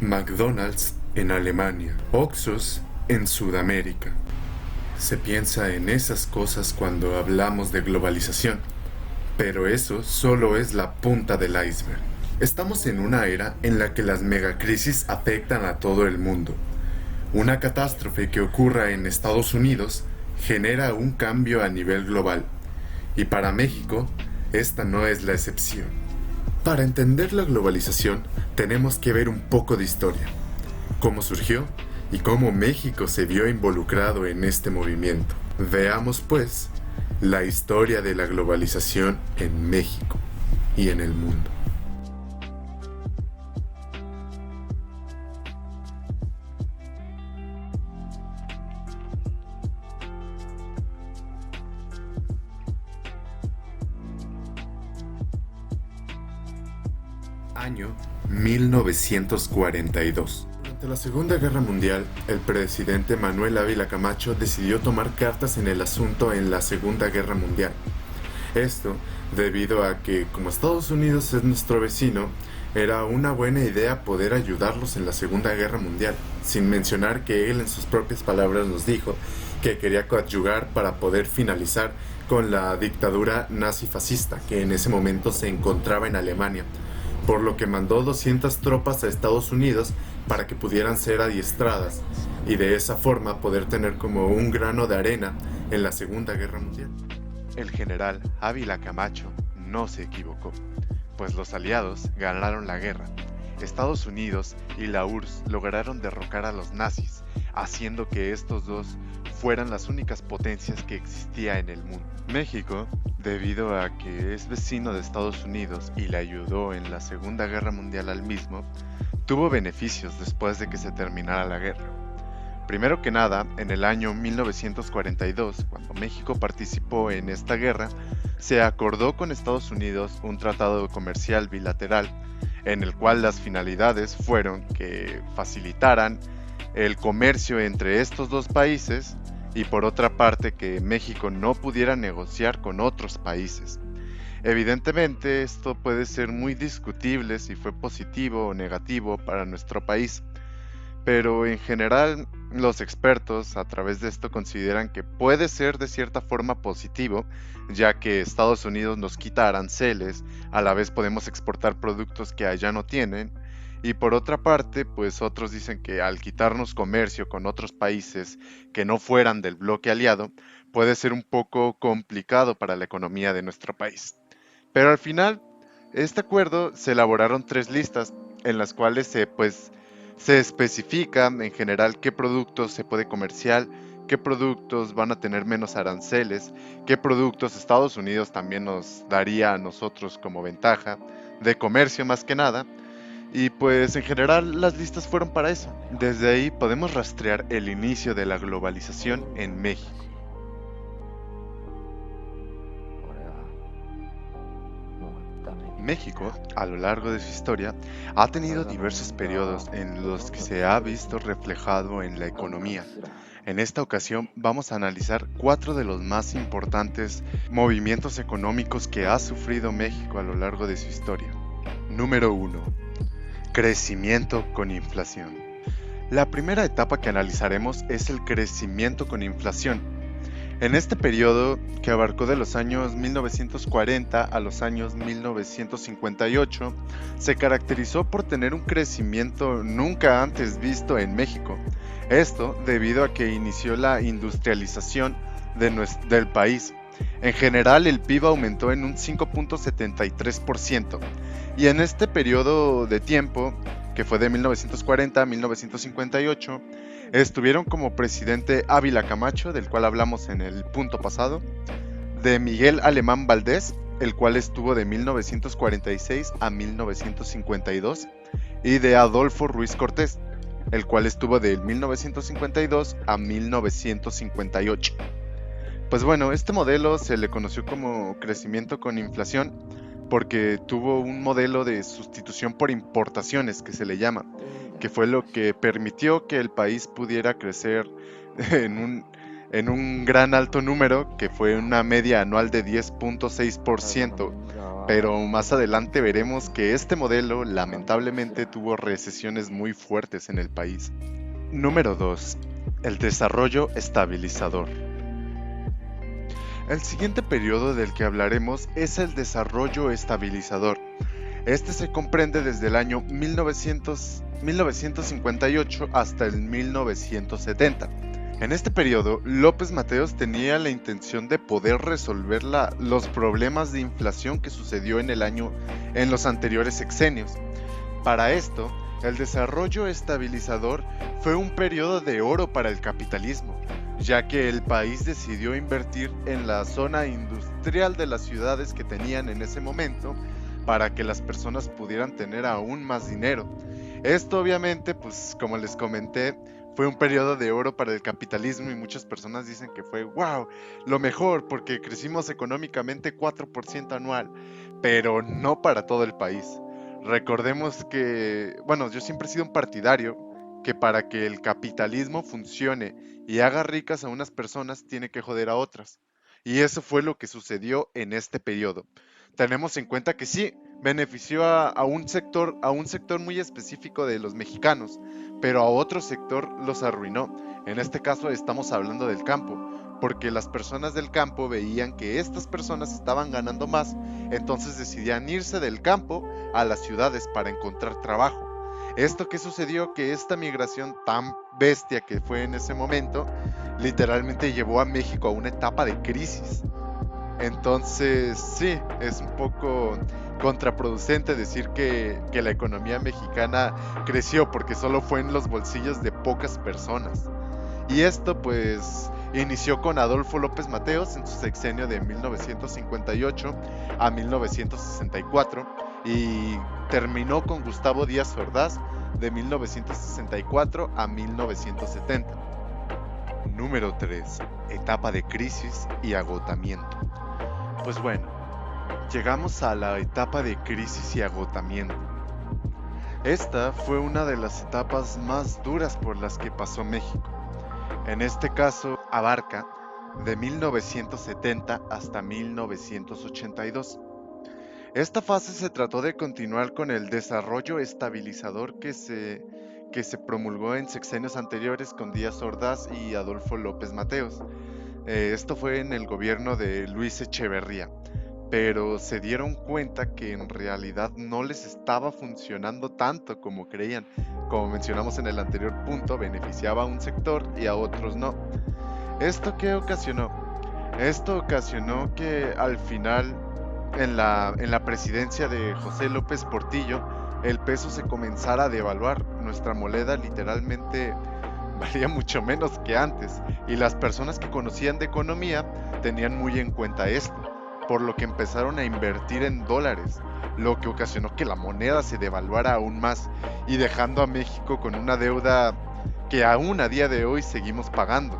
McDonald's en Alemania, Oxxos en Sudamérica. Se piensa en esas cosas cuando hablamos de globalización, pero eso solo es la punta del iceberg. Estamos en una era en la que las megacrisis afectan a todo el mundo. Una catástrofe que ocurra en Estados Unidos genera un cambio a nivel global, y para México, esta no es la excepción. Para entender la globalización, tenemos que ver un poco de historia, cómo surgió y cómo México se vio involucrado en este movimiento. Veamos, pues, la historia de la globalización en México y en el mundo. Año 1942. Durante la Segunda Guerra Mundial, el presidente Manuel Ávila Camacho decidió tomar cartas en el asunto en la Segunda Guerra Mundial. Esto debido a que, como Estados Unidos es nuestro vecino, era una buena idea poder ayudarlos en la Segunda Guerra Mundial, sin mencionar que él en sus propias palabras nos dijo que quería coadyuvar para poder finalizar con la dictadura nazi-fascista que en ese momento se encontraba en Alemania, por lo que mandó 200 tropas a Estados Unidos para que pudieran ser adiestradas y de esa forma poder tener como un grano de arena en la Segunda Guerra Mundial. El general Ávila Camacho no se equivocó, pues los aliados ganaron la guerra. Estados Unidos y la URSS lograron derrocar a los nazis, haciendo que estos dos fueran las únicas potencias que existía en el mundo. México, debido a que es vecino de Estados Unidos y le ayudó en la Segunda Guerra Mundial al mismo, tuvo beneficios después de que se terminara la guerra. Primero que nada, en el año 1942, cuando México participó en esta guerra, se acordó con Estados Unidos un tratado comercial bilateral, en el cual las finalidades fueron que facilitaran el comercio entre estos dos países y por otra parte que México no pudiera negociar con otros países. Evidentemente esto puede ser muy discutible si fue positivo o negativo para nuestro país, pero en general los expertos a través de esto consideran que puede ser de cierta forma positivo, ya que Estados Unidos nos quita aranceles, a la vez podemos exportar productos que allá no tienen, y por otra parte, pues otros dicen que al quitarnos comercio con otros países que no fueran del bloque aliado, puede ser un poco complicado para la economía de nuestro país. Pero al final, este acuerdo se elaboraron 3 listas en las cuales se especifica en general qué productos se puede comerciar, qué productos van a tener menos aranceles, qué productos Estados Unidos también nos daría a nosotros como ventaja de comercio más que nada. Y pues en general las listas fueron para eso. Desde ahí podemos rastrear el inicio de la globalización en México. México, a lo largo de su historia, ha tenido diversos periodos en los que se ha visto reflejado en la economía. En esta ocasión vamos a analizar 4 de los más importantes movimientos económicos que ha sufrido México a lo largo de su historia. Número 1. Crecimiento con inflación. La primera etapa que analizaremos es el crecimiento con inflación. En este periodo, que abarcó de los años 1940 a los años 1958, se caracterizó por tener un crecimiento nunca antes visto en México. Esto debido a que inició la industrialización del país. En general, el PIB aumentó en un 5.73%, y en este periodo de tiempo, que fue de 1940 a 1958, estuvieron como presidente Ávila Camacho, del cual hablamos en el punto pasado, de Miguel Alemán Valdés, el cual estuvo de 1946 a 1952, y de Adolfo Ruiz Cortés, el cual estuvo de 1952 a 1958. Pues bueno, este modelo se le conoció como crecimiento con inflación porque tuvo un modelo de sustitución por importaciones que se le llama, que fue lo que permitió que el país pudiera crecer en un gran alto número, que fue una media anual de 10.6%, pero más adelante veremos que este modelo lamentablemente tuvo recesiones muy fuertes en el país. Número 2. El desarrollo estabilizador. El siguiente periodo del que hablaremos es el desarrollo estabilizador. Este se comprende desde el año 1958 hasta el 1970. En este periodo, López Mateos tenía la intención de poder resolver los problemas de inflación que sucedió en los anteriores sexenios. Para esto, el desarrollo estabilizador fue un periodo de oro para el capitalismo, ya que el país decidió invertir en la zona industrial de las ciudades que tenían en ese momento para que las personas pudieran tener aún más dinero. Esto obviamente, pues como les comenté, fue un periodo de oro para el capitalismo y muchas personas dicen que fue wow, lo mejor porque crecimos económicamente 4% anual, pero no para todo el país. Recordemos que, bueno, yo siempre he sido un partidario que para que el capitalismo funcione y haga ricas a unas personas tiene que joder a otras. Y eso fue lo que sucedió en este periodo. Tenemos en cuenta que sí, benefició a un sector muy específico de los mexicanos, pero a otro sector los arruinó. En este caso estamos hablando del campo, porque las personas del campo veían que estas personas estaban ganando más, entonces decidían irse del campo a las ciudades para encontrar trabajo. ¿Esto qué sucedió? Que esta migración tan bestia que fue en ese momento, literalmente llevó a México a una etapa de crisis. Entonces, sí, es un poco contraproducente decir que la economía mexicana creció porque solo fue en los bolsillos de pocas personas. Y esto pues inició con Adolfo López Mateos en su sexenio de 1958 a 1964 y terminó con Gustavo Díaz Ordaz de 1964 a 1970. Número 3. Etapa de crisis y agotamiento. Pues bueno, llegamos a la etapa de crisis y agotamiento. Esta fue una de las etapas más duras por las que pasó México. En este caso, abarca de 1970 hasta 1982. Esta fase se trató de continuar con el desarrollo estabilizador que se promulgó en sexenios anteriores con Díaz Ordaz y Adolfo López Mateos. Esto fue en el gobierno de Luis Echeverría, pero se dieron cuenta que en realidad no les estaba funcionando tanto como creían. Como mencionamos en el anterior punto, beneficiaba a un sector y a otros no. ¿Esto qué ocasionó? Esto ocasionó que al final, en la presidencia de José López Portillo, el peso se comenzara a devaluar. Nuestra moneda literalmente valía mucho menos que antes y las personas que conocían de economía tenían muy en cuenta esto, por lo que empezaron a invertir en dólares, lo que ocasionó que la moneda se devaluara aún más y dejando a México con una deuda que aún a día de hoy seguimos pagando.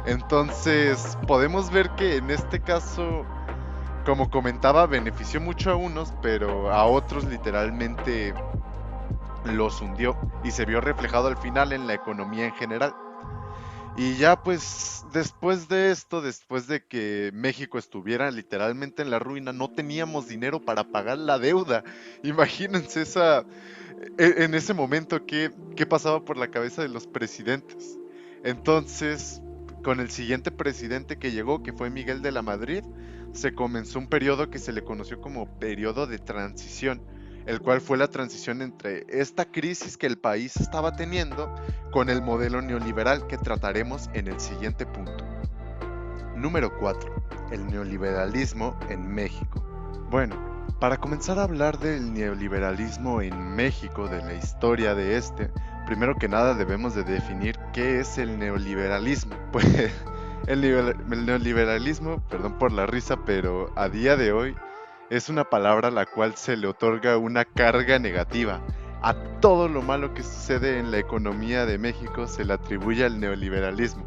Entonces podemos ver que en este caso, como comentaba, benefició mucho a unos, pero a otros literalmente los hundió y se vio reflejado al final en la economía en general. Y ya pues después de esto, después de que México estuviera literalmente en la ruina, no teníamos dinero para pagar la deuda. Imagínense en ese momento qué pasaba por la cabeza de los presidentes. Entonces, con el siguiente presidente que llegó, que fue Miguel de la Madrid, se comenzó un periodo que se le conoció como periodo de transición, el cual fue la transición entre esta crisis que el país estaba teniendo con el modelo neoliberal que trataremos en el siguiente punto. Número 4. El neoliberalismo en México. Bueno, para comenzar a hablar del neoliberalismo en México, de la historia de primero que nada debemos de definir qué es el neoliberalismo. Pues el neoliberalismo, perdón por la risa, pero a día de hoy es una palabra a la cual se le otorga una carga negativa. A todo lo malo que sucede en la economía de México se le atribuye al neoliberalismo.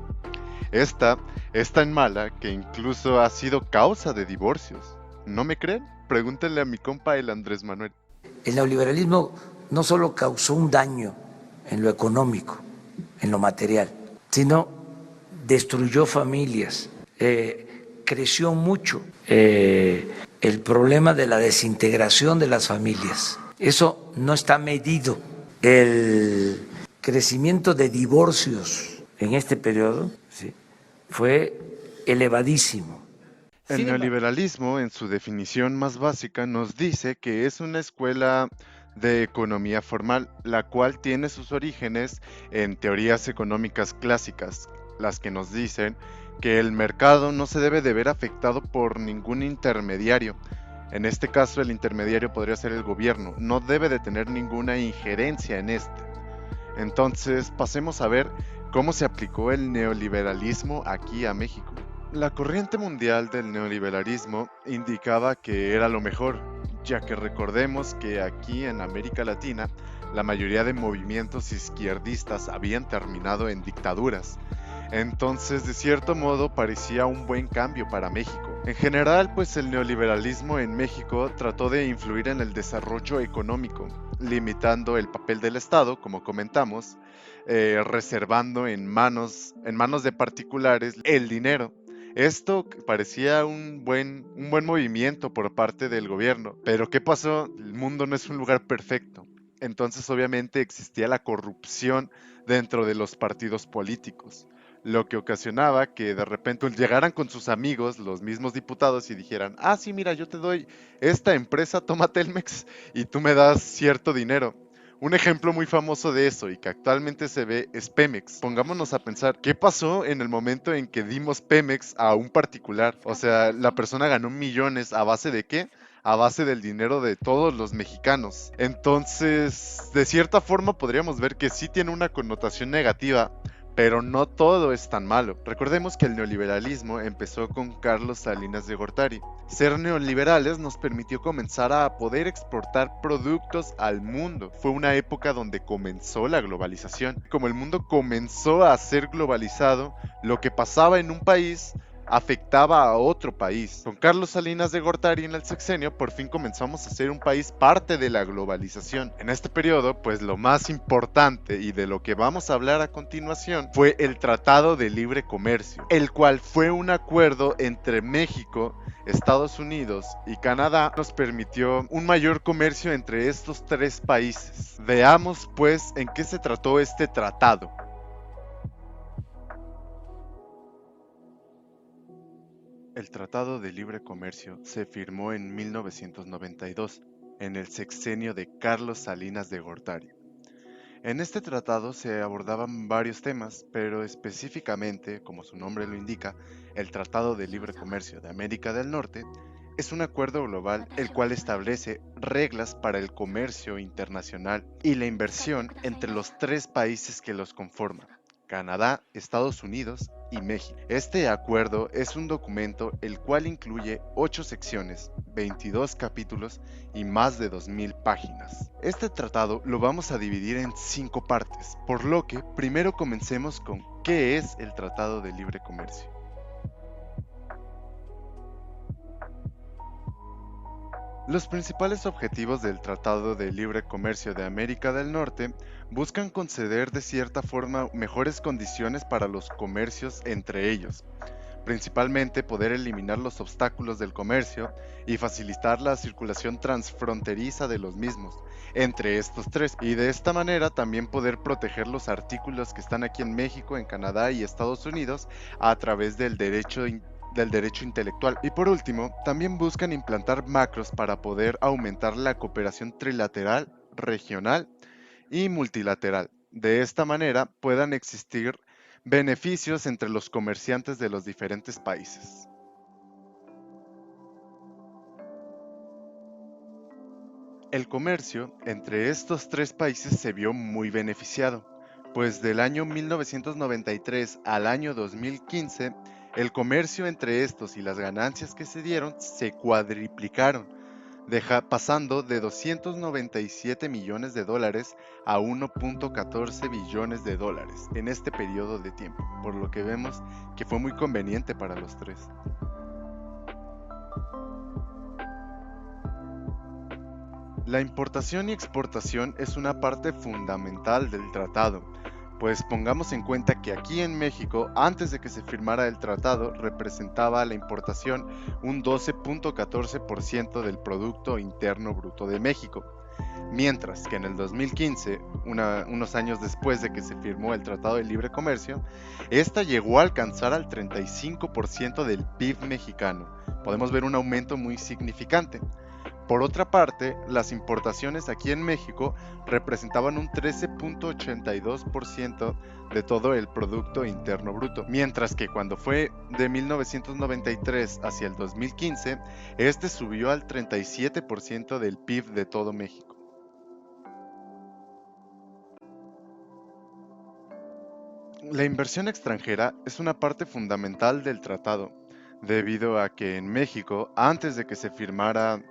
Esta es tan mala que incluso ha sido causa de divorcios. ¿No me creen? Pregúntenle a mi compa el Andrés Manuel. El neoliberalismo no solo causó un daño en lo económico, en lo material, sino destruyó familias, creció mucho el problema de la desintegración de las familias. Eso no está medido. El crecimiento de divorcios en este periodo, ¿sí?, fue elevadísimo. El neoliberalismo, en su definición más básica, nos dice que es una escuela de economía formal, la cual tiene sus orígenes en teorías económicas clásicas, las que nos dicen que el mercado no se debe de ver afectado por ningún intermediario. En este caso, el intermediario podría ser el gobierno, no debe de tener ninguna injerencia en este. Entonces, pasemos a ver cómo se aplicó el neoliberalismo aquí a México. La corriente mundial del neoliberalismo indicaba que era lo mejor, ya que recordemos que aquí en América Latina la mayoría de movimientos izquierdistas habían terminado en dictaduras. Entonces, de cierto modo, parecía un buen cambio para México. En general, pues el neoliberalismo en México trató de influir en el desarrollo económico, limitando el papel del Estado, como comentamos, reservando en manos de particulares el dinero. Esto parecía un buen movimiento por parte del gobierno, pero ¿qué pasó? El mundo no es un lugar perfecto. Entonces obviamente existía la corrupción dentro de los partidos políticos, lo que ocasionaba que de repente llegaran con sus amigos, los mismos diputados, y dijeran, ah, sí, mira, yo te doy esta empresa, toma Telmex, y tú me das cierto dinero. Un ejemplo muy famoso de eso y que actualmente se ve es Pemex. Pongámonos a pensar, ¿qué pasó en el momento en que dimos Pemex a un particular? O sea, la persona ganó millones, ¿a base de qué? A base del dinero de todos los mexicanos. Entonces, de cierta forma podríamos ver que sí tiene una connotación negativa, pero no todo es tan malo. Recordemos que el neoliberalismo empezó con Carlos Salinas de Gortari. Ser neoliberales nos permitió comenzar a poder exportar productos al mundo. Fue una época donde comenzó la globalización. Como el mundo comenzó a ser globalizado, lo que pasaba en un país afectaba a otro país. Con Carlos Salinas de Gortari en el sexenio, por fin comenzamos a ser un país parte de la globalización. En este periodo, pues lo más importante y de lo que vamos a hablar a continuación fue el Tratado de Libre Comercio, el cual fue un acuerdo entre México, Estados Unidos y Canadá. Nos permitió un mayor comercio entre estos tres países. Veamos pues en qué se trató este tratado. El Tratado de Libre Comercio se firmó en 1992, en el sexenio de Carlos Salinas de Gortari. En este tratado se abordaban varios temas, pero específicamente, como su nombre lo indica, el Tratado de Libre Comercio de América del Norte es un acuerdo global el cual establece reglas para el comercio internacional y la inversión entre los tres países que los conforman: Canadá, Estados Unidos y México. Este acuerdo es un documento el cual incluye 8 secciones, 22 capítulos y más de 2000 páginas. Este tratado lo vamos a dividir en 5 partes, por lo que primero comencemos con ¿qué es el Tratado de Libre Comercio? Los principales objetivos del Tratado de Libre Comercio de América del Norte buscan conceder de cierta forma mejores condiciones para los comercios entre ellos, principalmente poder eliminar los obstáculos del comercio y facilitar la circulación transfronteriza de los mismos entre estos tres, y de esta manera también poder proteger los artículos que están aquí en México, en Canadá y Estados Unidos a través del derecho intelectual. Y por último, también buscan implantar macros para poder aumentar la cooperación trilateral, regional y multilateral. De esta manera puedan existir beneficios entre los comerciantes de los diferentes países. El comercio entre estos tres países se vio muy beneficiado, pues del año 1993 al año 2015, el comercio entre estos y las ganancias que se dieron se cuadriplicaron, pasando de 297 millones de dólares a 1.14 billones de dólares en este periodo de tiempo, por lo que vemos que fue muy conveniente para los tres. La importación y exportación es una parte fundamental del tratado, Pues pongamos en cuenta que aquí en México, antes de que se firmara el tratado, representaba la importación un 12.14% del Producto Interno Bruto de México, mientras que en el 2015, unos años después de que se firmó el Tratado de Libre Comercio, esta llegó a alcanzar al 35% del PIB mexicano. Podemos ver un aumento muy significante. Por otra parte, las importaciones aquí en México representaban un 13.82% de todo el Producto Interno Bruto, mientras que cuando fue de 1993 hacia el 2015, este subió al 37% del PIB de todo México. La inversión extranjera es una parte fundamental del tratado, debido a que en México, antes de que se firmara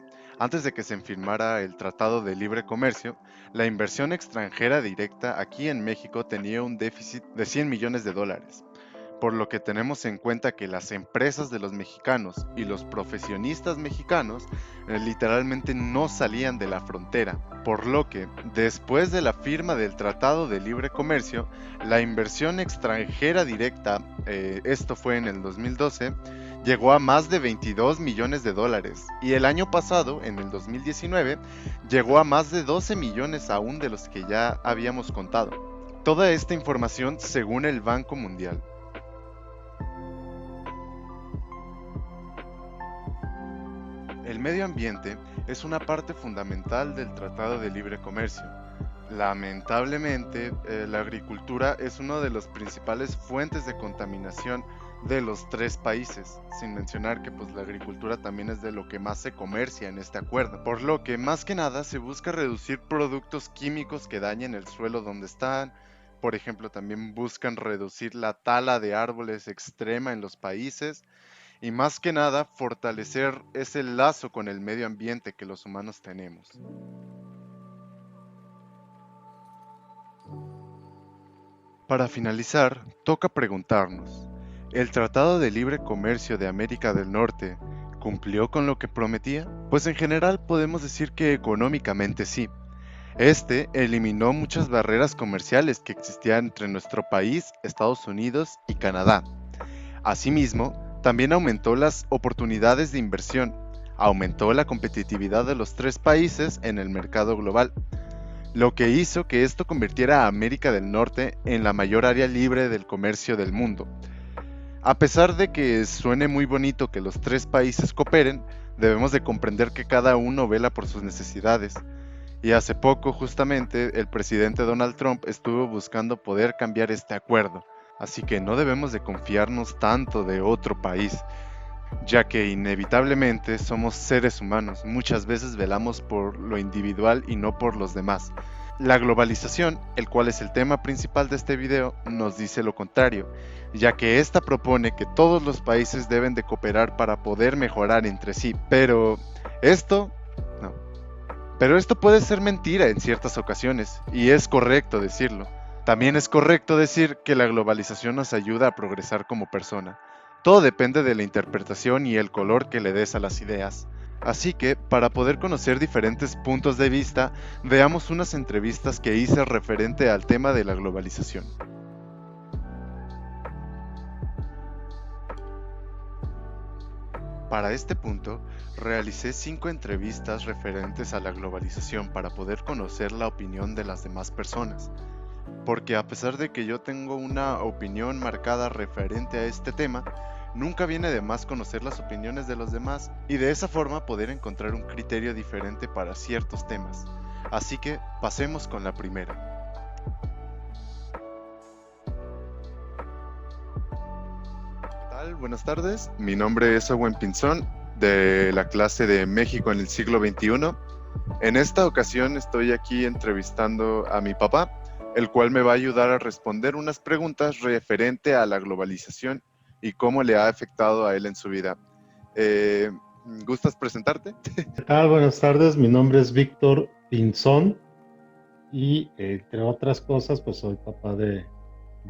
el Tratado de Libre Comercio, la inversión extranjera directa aquí en México tenía un déficit de 100 millones de dólares, por lo que tenemos en cuenta que las empresas de los mexicanos y los profesionistas mexicanos literalmente no salían de la frontera, por lo que después de la firma del Tratado de Libre Comercio, la inversión extranjera directa, esto fue en el 2012, llegó a más de 22 millones de dólares y el año pasado, en el 2019, llegó a más de 12 millones aún de los que ya habíamos contado. Toda esta información según el Banco Mundial. El medio ambiente es una parte fundamental del Tratado de Libre Comercio. Lamentablemente, la agricultura es una de las principales fuentes de contaminación de los tres países, sin mencionar que la agricultura también es de lo que más se comercia en este acuerdo, por lo que más que nada se busca reducir productos químicos que dañen el suelo donde están. Por ejemplo, también buscan reducir la tala de árboles extrema en los países y más que nada fortalecer ese lazo con el medio ambiente que los humanos tenemos. Para finalizar, toca preguntarnos, ¿el Tratado de Libre Comercio de América del Norte cumplió con lo que prometía? Pues en general podemos decir que económicamente sí. Este eliminó muchas barreras comerciales que existían entre nuestro país, Estados Unidos y Canadá. Asimismo, también aumentó las oportunidades de inversión, aumentó la competitividad de los tres países en el mercado global, lo que hizo que esto convirtiera a América del Norte en la mayor área libre del comercio del mundo. A pesar de que suene muy bonito que los tres países cooperen, debemos de comprender que cada uno vela por sus necesidades. Y hace poco, justamente, el presidente Donald Trump estuvo buscando poder cambiar este acuerdo. Así que no debemos de confiarnos tanto de otro país, ya que inevitablemente somos seres humanos, muchas veces velamos por lo individual y no por los demás. La globalización, el cual es el tema principal de este video, nos dice lo contrario, ya que esta propone que todos los países deben de cooperar para poder mejorar entre sí, pero esto puede ser mentira en ciertas ocasiones, y es correcto decirlo. También es correcto decir que la globalización nos ayuda a progresar como persona. Todo depende de la interpretación y el color que le des a las ideas. Así que, para poder conocer diferentes puntos de vista, veamos unas entrevistas que hice referente al tema de la globalización. Para este punto, realicé 5 entrevistas referentes a la globalización para poder conocer la opinión de las demás personas. Porque a pesar de que yo tengo una opinión marcada referente a este tema, nunca viene de más conocer las opiniones de los demás y de esa forma poder encontrar un criterio diferente para ciertos temas. Así que pasemos con la primera. ¿Qué tal? Buenas tardes, mi nombre es Owen Pinzón, de la clase de México en el siglo XXI. En esta ocasión estoy aquí entrevistando a mi papá, el cual me va a ayudar a responder unas preguntas referente a la globalización y cómo le ha afectado a él en su vida. ¿Gustas presentarte? ¿Qué tal? Buenas tardes, mi nombre es Víctor Pinzón y entre otras cosas pues soy papá de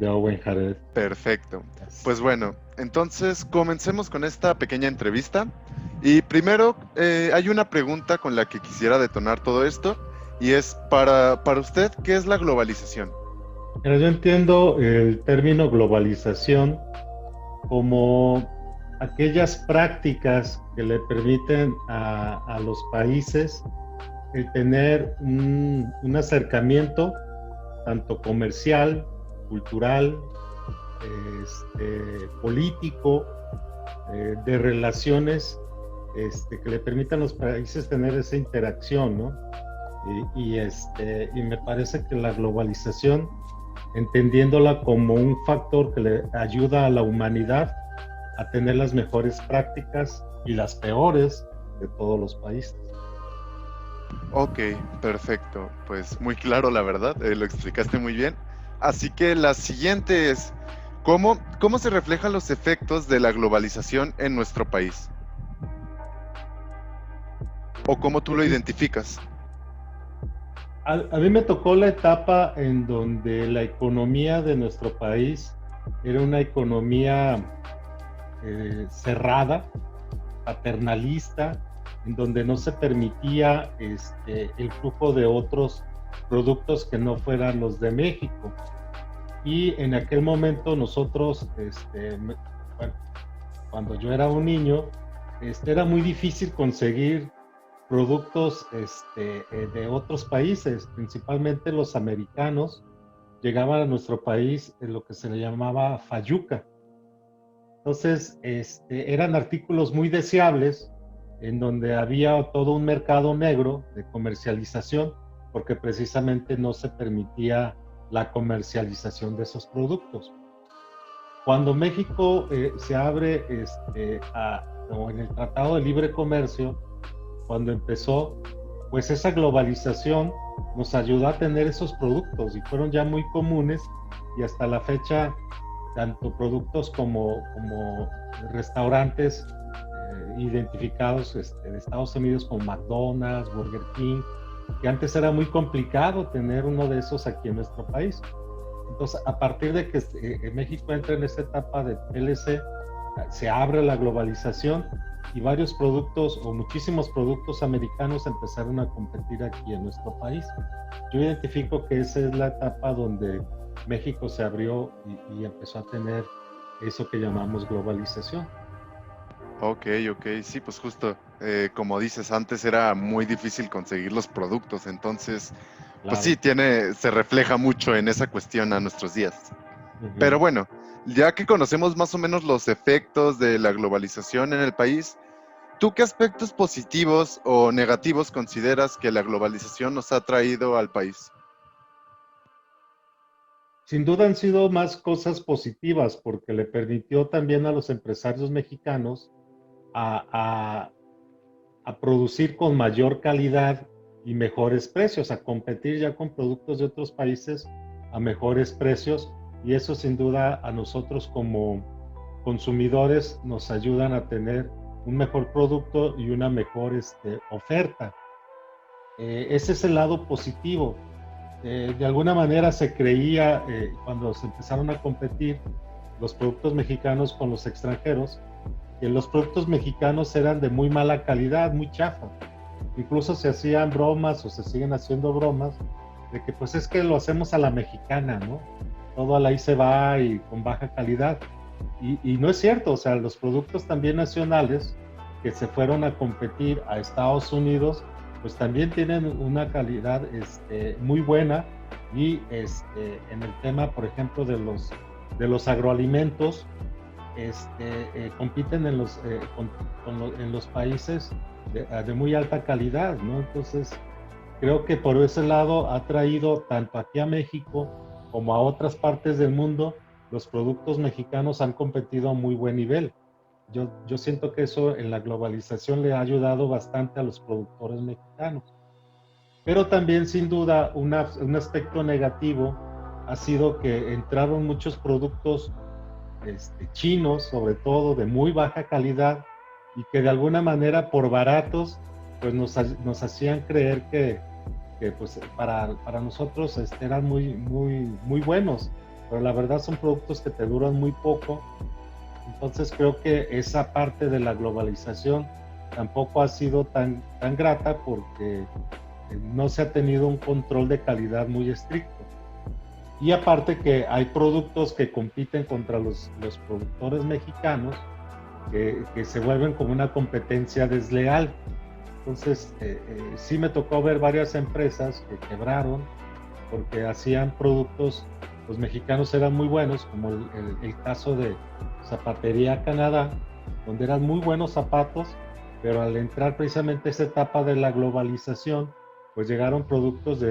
Owen Jared. Perfecto, pues bueno, entonces comencemos con esta pequeña entrevista y primero hay una pregunta con la que quisiera detonar todo esto. Y es para usted, ¿qué es la globalización? Pero yo entiendo el término globalización como aquellas prácticas que le permiten a los países el tener un acercamiento tanto comercial, cultural, político, de relaciones, que le permitan a los países tener esa interacción, ¿no? Y me parece que la globalización, entendiéndola como un factor que le ayuda a la humanidad a tener las mejores prácticas y las peores de todos los países. Ok, perfecto. Pues muy claro, la verdad, lo explicaste muy bien. Así que la siguiente es, ¿cómo se reflejan los efectos de la globalización en nuestro país? ¿O cómo tú lo identificas? A mí me tocó la etapa en donde la economía de nuestro país era una economía cerrada, paternalista, en donde no se permitía el flujo de otros productos que no fueran los de México. Y en aquel momento nosotros, bueno, cuando yo era un niño, era muy difícil conseguir productos de otros países, principalmente los americanos, llegaban a nuestro país en lo que se le llamaba fayuca. Entonces, eran artículos muy deseables en donde había todo un mercado negro de comercialización, porque precisamente no se permitía la comercialización de esos productos. Cuando México se abre o en el Tratado de Libre Comercio, cuando empezó, pues esa globalización nos ayudó a tener esos productos y fueron ya muy comunes, y hasta la fecha tanto productos como restaurantes identificados de Estados Unidos como McDonald's, Burger King, que antes era muy complicado tener uno de esos aquí en nuestro país. Entonces, a partir de que México entra en esta etapa de TLC, se abre la globalización y varios productos o muchísimos productos americanos empezaron a competir aquí en nuestro país. Yo identifico que esa es la etapa donde México se abrió y empezó a tener eso que llamamos globalización. Ok, sí, pues justo, como dices, antes era muy difícil conseguir los productos, entonces, pues Claro. sí, se refleja mucho en esa cuestión a nuestros días. Pero Uh-huh. bueno, ya que conocemos más o menos los efectos de la globalización en el país, ¿tú qué aspectos positivos o negativos consideras que la globalización nos ha traído al país? Sin duda han sido más cosas positivas porque le permitió también a los empresarios mexicanos a, a, a producir con mayor calidad y mejores precios, a competir ya con productos de otros países a mejores precios, y eso sin duda a nosotros como consumidores nos ayudan a tener un mejor producto y una mejor oferta. Ese es el lado positivo. De alguna manera se creía, cuando se empezaron a competir los productos mexicanos con los extranjeros, que los productos mexicanos eran de muy mala calidad, muy chafa. Incluso se hacían bromas o se siguen haciendo bromas de que pues es que lo hacemos a la mexicana, ¿no? Todo a la ahí se va y con baja calidad. Y no es cierto, o sea, los productos también nacionales que se fueron a competir a Estados Unidos, pues también tienen una calidad muy buena, y en el tema, por ejemplo, de los agroalimentos, compiten en en los países de muy alta calidad, ¿no? Entonces, creo que por ese lado ha traído tanto aquí a México como a otras partes del mundo, los productos mexicanos han competido a muy buen nivel. Yo siento que eso en la globalización le ha ayudado bastante a los productores mexicanos. Pero también, sin duda, un aspecto negativo ha sido que entraron muchos productos chinos, sobre todo de muy baja calidad, y que de alguna manera por baratos pues nos hacían creer que pues para nosotros eran muy buenos, pero la verdad son productos que te duran muy poco. Entonces creo que esa parte de la globalización tampoco ha sido tan grata porque no se ha tenido un control de calidad muy estricto. Y aparte que hay productos que compiten contra los productores mexicanos que se vuelven como una competencia desleal. Entonces, sí me tocó ver varias empresas que quebraron porque hacían productos, los mexicanos eran muy buenos, como el caso de Zapatería Canadá, donde eran muy buenos zapatos, pero al entrar precisamente esa etapa de la globalización, pues llegaron productos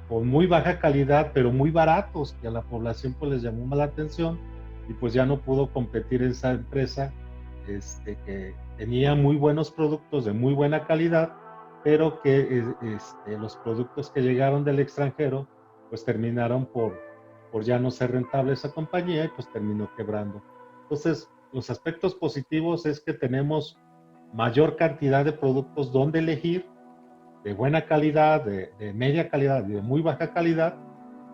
con muy baja calidad, pero muy baratos, que a la población pues les llamó la atención y pues ya no pudo competir esa empresa que tenía muy buenos productos de muy buena calidad, pero que los productos que llegaron del extranjero pues terminaron por ya no ser rentable esa compañía y pues terminó quebrando. Entonces, los aspectos positivos es que tenemos mayor cantidad de productos donde elegir, de buena calidad, de media calidad y de muy baja calidad.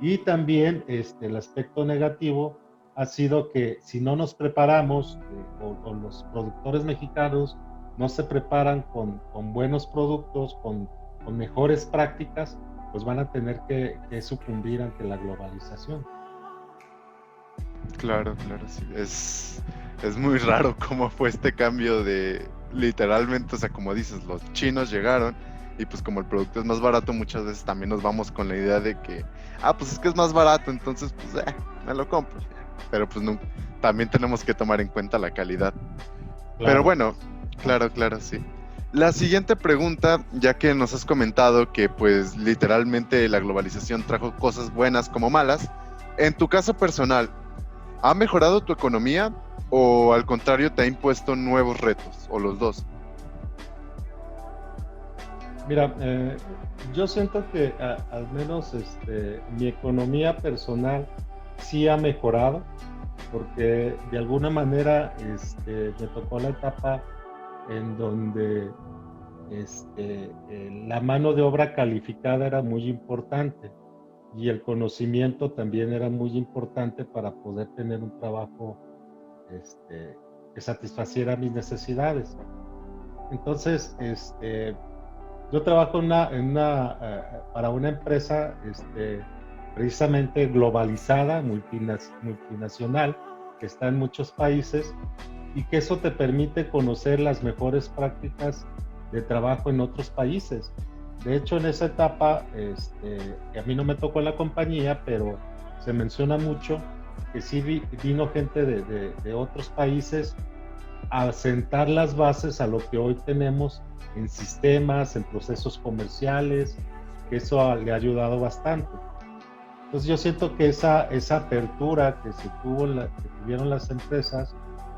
Y también el aspecto negativo ha sido que si no nos preparamos o los productores mexicanos no se preparan con buenos productos, con mejores prácticas, pues van a tener que sucumbir ante la globalización. Claro, claro, sí. Es muy raro cómo fue este cambio de literalmente, o sea, como dices, los chinos llegaron y pues como el producto es más barato, muchas veces también nos vamos con la idea de que, pues es que es más barato, entonces pues me lo compro. Pero pues no, también tenemos que tomar en cuenta la calidad. Claro. Pero bueno, claro, sí. La siguiente pregunta, ya que nos has comentado que pues literalmente la globalización trajo cosas buenas como malas, en tu caso personal, ¿ha mejorado tu economía o al contrario te ha impuesto nuevos retos, o los dos? Mira, yo siento que al menos mi economía personal sí ha mejorado, porque de alguna manera me tocó la etapa en donde la mano de obra calificada era muy importante y el conocimiento también era muy importante para poder tener un trabajo que satisfaciera mis necesidades. Entonces, yo trabajo para una empresa precisamente globalizada, multinacional, que está en muchos países y que eso te permite conocer las mejores prácticas de trabajo en otros países. De hecho, en esa etapa, que a mí no me tocó en la compañía, pero se menciona mucho que sí vino gente de otros países a sentar las bases a lo que hoy tenemos en sistemas, en procesos comerciales, que eso le ha ayudado bastante. Entonces yo siento que esa apertura que tuvieron las empresas,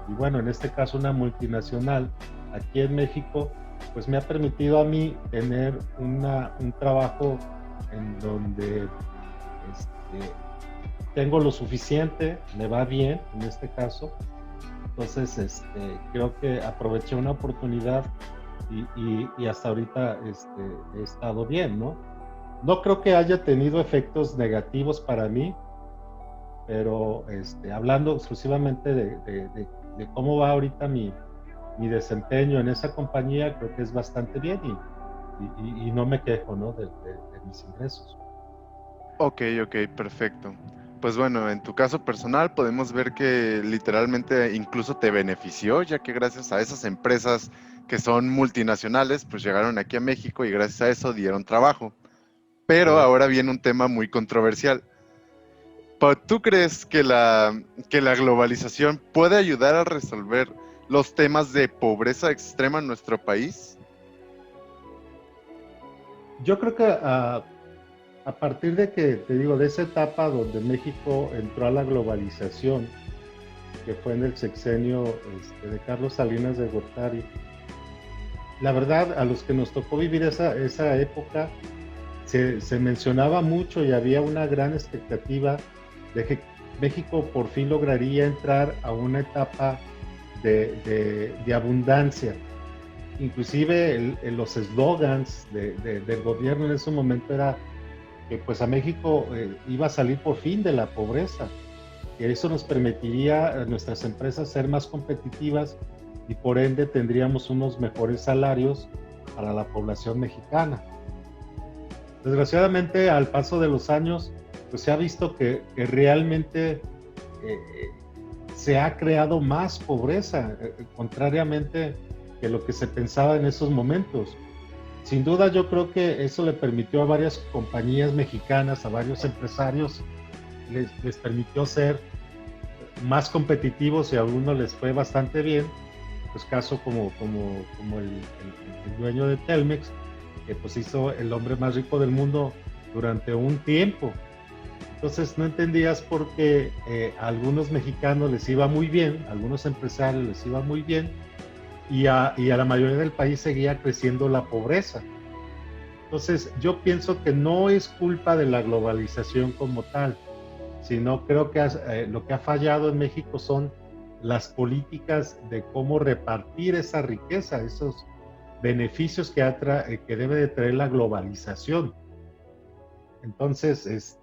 y bueno, en este caso una multinacional aquí en México, pues me ha permitido a mí tener un trabajo en donde tengo lo suficiente, me va bien en este caso. Entonces creo que aproveché una oportunidad y hasta ahorita he estado bien, ¿no? No creo que haya tenido efectos negativos para mí, pero hablando exclusivamente de cómo va ahorita mi desempeño en esa compañía, creo que es bastante bien y no me quejo, ¿no? de mis ingresos. Ok, perfecto. Pues bueno, en tu caso personal podemos ver que literalmente incluso te benefició, ya que gracias a esas empresas que son multinacionales, pues llegaron aquí a México y gracias a eso dieron trabajo. Pero ahora viene un tema muy controversial. ¿Tú crees que la globalización puede ayudar a resolver los temas de pobreza extrema en nuestro país? Yo creo que a partir de que, te digo, de esa etapa donde México entró a la globalización, que fue en el sexenio de Carlos Salinas de Gortari, la verdad, a los que nos tocó vivir esa época, se mencionaba mucho y había una gran expectativa de que México por fin lograría entrar a una etapa de abundancia. Inclusive los eslogans del gobierno en ese momento era que pues a México iba a salir por fin de la pobreza, que eso nos permitiría a nuestras empresas ser más competitivas y por ende tendríamos unos mejores salarios para la población mexicana. desgraciadamente al paso de los años, pues se ha visto que realmente se ha creado más pobreza, contrariamente que lo que se pensaba en esos momentos. Sin duda yo creo que eso le permitió a varias compañías mexicanas, a varios empresarios, les permitió ser más competitivos y a algunos les fue bastante bien, pues caso como el dueño de Telmex, que pues hizo el hombre más rico del mundo durante un tiempo. Entonces no entendías por qué a algunos mexicanos les iba muy bien, a algunos empresarios les iba muy bien, y a la mayoría del país seguía creciendo la pobreza. Entonces yo pienso que no es culpa de la globalización como tal, sino creo que lo que ha fallado en México son las políticas de cómo repartir esa riqueza, esos beneficios que debe de traer la globalización. Entonces,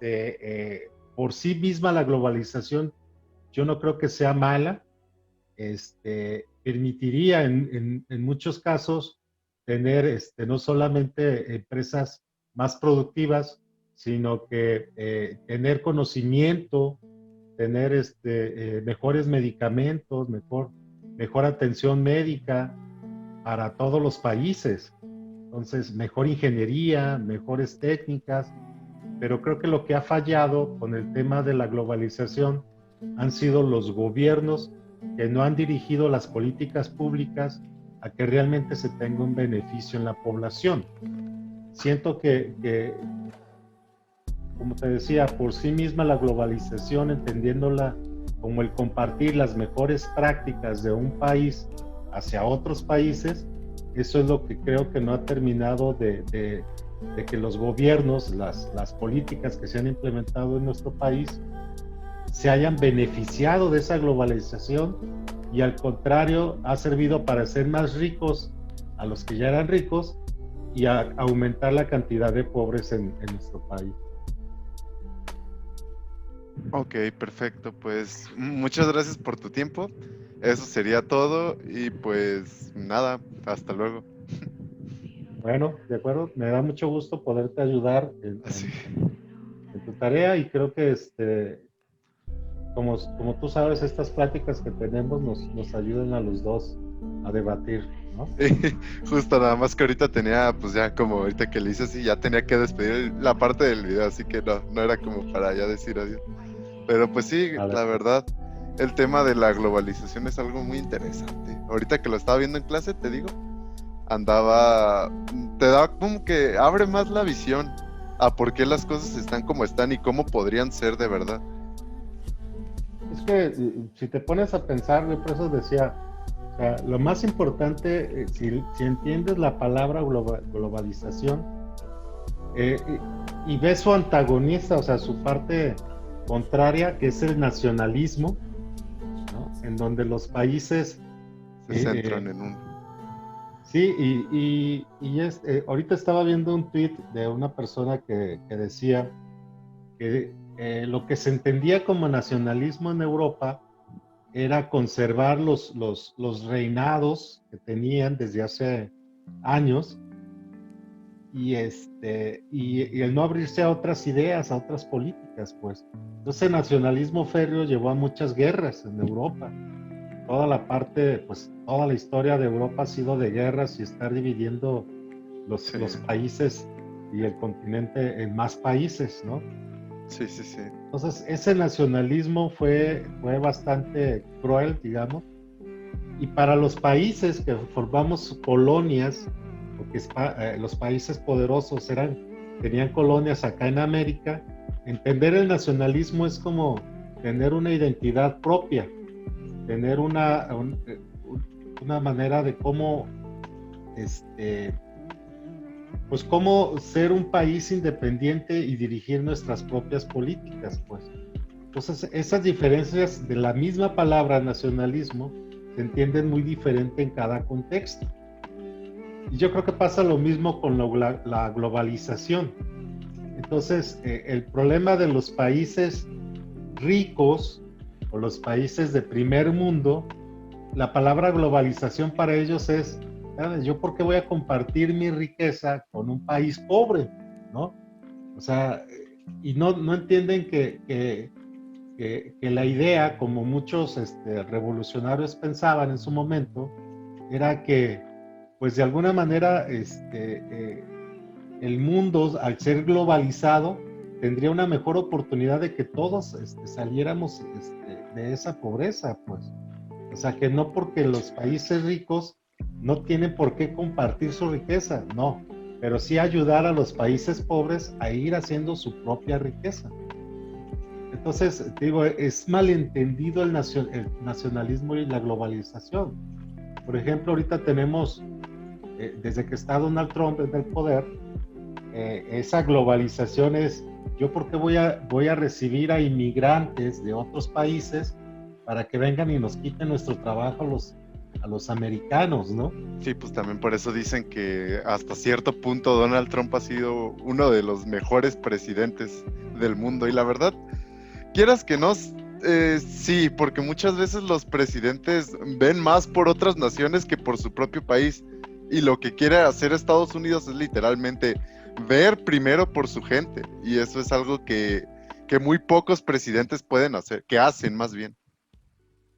por sí misma la globalización, yo no creo que sea mala. Permitiría en muchos casos tener no solamente empresas más productivas, sino que tener conocimiento, tener mejores medicamentos, mejor atención médica para todos los países. Entonces, mejor ingeniería, mejores técnicas, pero creo que lo que ha fallado con el tema de la globalización han sido los gobiernos que no han dirigido las políticas públicas a que realmente se tenga un beneficio en la población. Siento que como te decía, por sí misma la globalización, entendiéndola como el compartir las mejores prácticas de un país hacia otros países, eso es lo que creo que no ha terminado de que los gobiernos, las políticas que se han implementado en nuestro país, se hayan beneficiado de esa globalización y al contrario ha servido para hacer más ricos a los que ya eran ricos y a aumentar la cantidad de pobres en nuestro país. Ok, perfecto. Pues muchas gracias por tu tiempo. Eso sería todo y pues nada, hasta luego. Bueno, de acuerdo, me da mucho gusto poderte ayudar en tu tarea y creo que como tú sabes, estas pláticas que tenemos nos ayudan a los dos a debatir, ¿no? Justo nada más que ahorita tenía, pues ya como ahorita que le hice así, ya tenía que despedir la parte del video, así que no era como para ya decir adiós. Pero pues sí, la verdad, el tema de la globalización es algo muy interesante. Ahorita que lo estaba viendo en clase, te digo, te da como que abre más la visión a por qué las cosas están como están y cómo podrían ser de verdad. Es que si te pones a pensar, yo por eso decía, o sea, lo más importante, si entiendes la palabra globalización y ves su antagonista, o sea, su parte contraria, que es el nacionalismo, ¿no? En donde los países se centran en uno. Sí, y ahorita estaba viendo un tweet de una persona que decía que lo que se entendía como nacionalismo en Europa era conservar los reinados que tenían desde hace años y el no abrirse a otras ideas, a otras políticas, pues. Entonces el nacionalismo férreo llevó a muchas guerras en Europa. Toda la historia de Europa ha sido de guerras y estar dividiendo los países y el continente en más países, ¿no? Sí. Entonces ese nacionalismo fue bastante cruel, digamos, y para los países que formamos colonias, porque los países poderosos tenían colonias acá en América, entender el nacionalismo es como tener una identidad propia, tener una manera de cómo pues cómo ser un país independiente y dirigir nuestras propias políticas, pues. Entonces esas diferencias de la misma palabra nacionalismo se entienden muy diferente en cada contexto. Y yo creo que pasa lo mismo con la globalización. Entonces el problema de los países ricos o los países de primer mundo, la palabra globalización para ellos es, ¿sabes? ¿Yo por qué voy a compartir mi riqueza con un país pobre? ¿No? O sea, y no entienden que la idea, como muchos revolucionarios pensaban en su momento, era que, pues de alguna manera, el mundo, al ser globalizado, tendría una mejor oportunidad de que todos saliéramos de esa pobreza, pues. O sea, que no porque los países ricos no tienen por qué compartir su riqueza, no, pero sí ayudar a los países pobres a ir haciendo su propia riqueza. Entonces, digo, es malentendido el nacionalismo y la globalización. Por ejemplo, ahorita tenemos, desde que está Donald Trump en el poder, esa globalización es, yo por qué voy a recibir a inmigrantes de otros países para que vengan y nos quiten nuestro trabajo a los americanos, ¿no? Sí, pues también por eso dicen que hasta cierto punto Donald Trump ha sido uno de los mejores presidentes del mundo. Y la verdad, quieras que no, sí, porque muchas veces los presidentes ven más por otras naciones que por su propio país. Y lo que quiere hacer Estados Unidos es literalmente ver primero por su gente. Y eso es algo que muy pocos presidentes pueden hacer, que hacen más bien.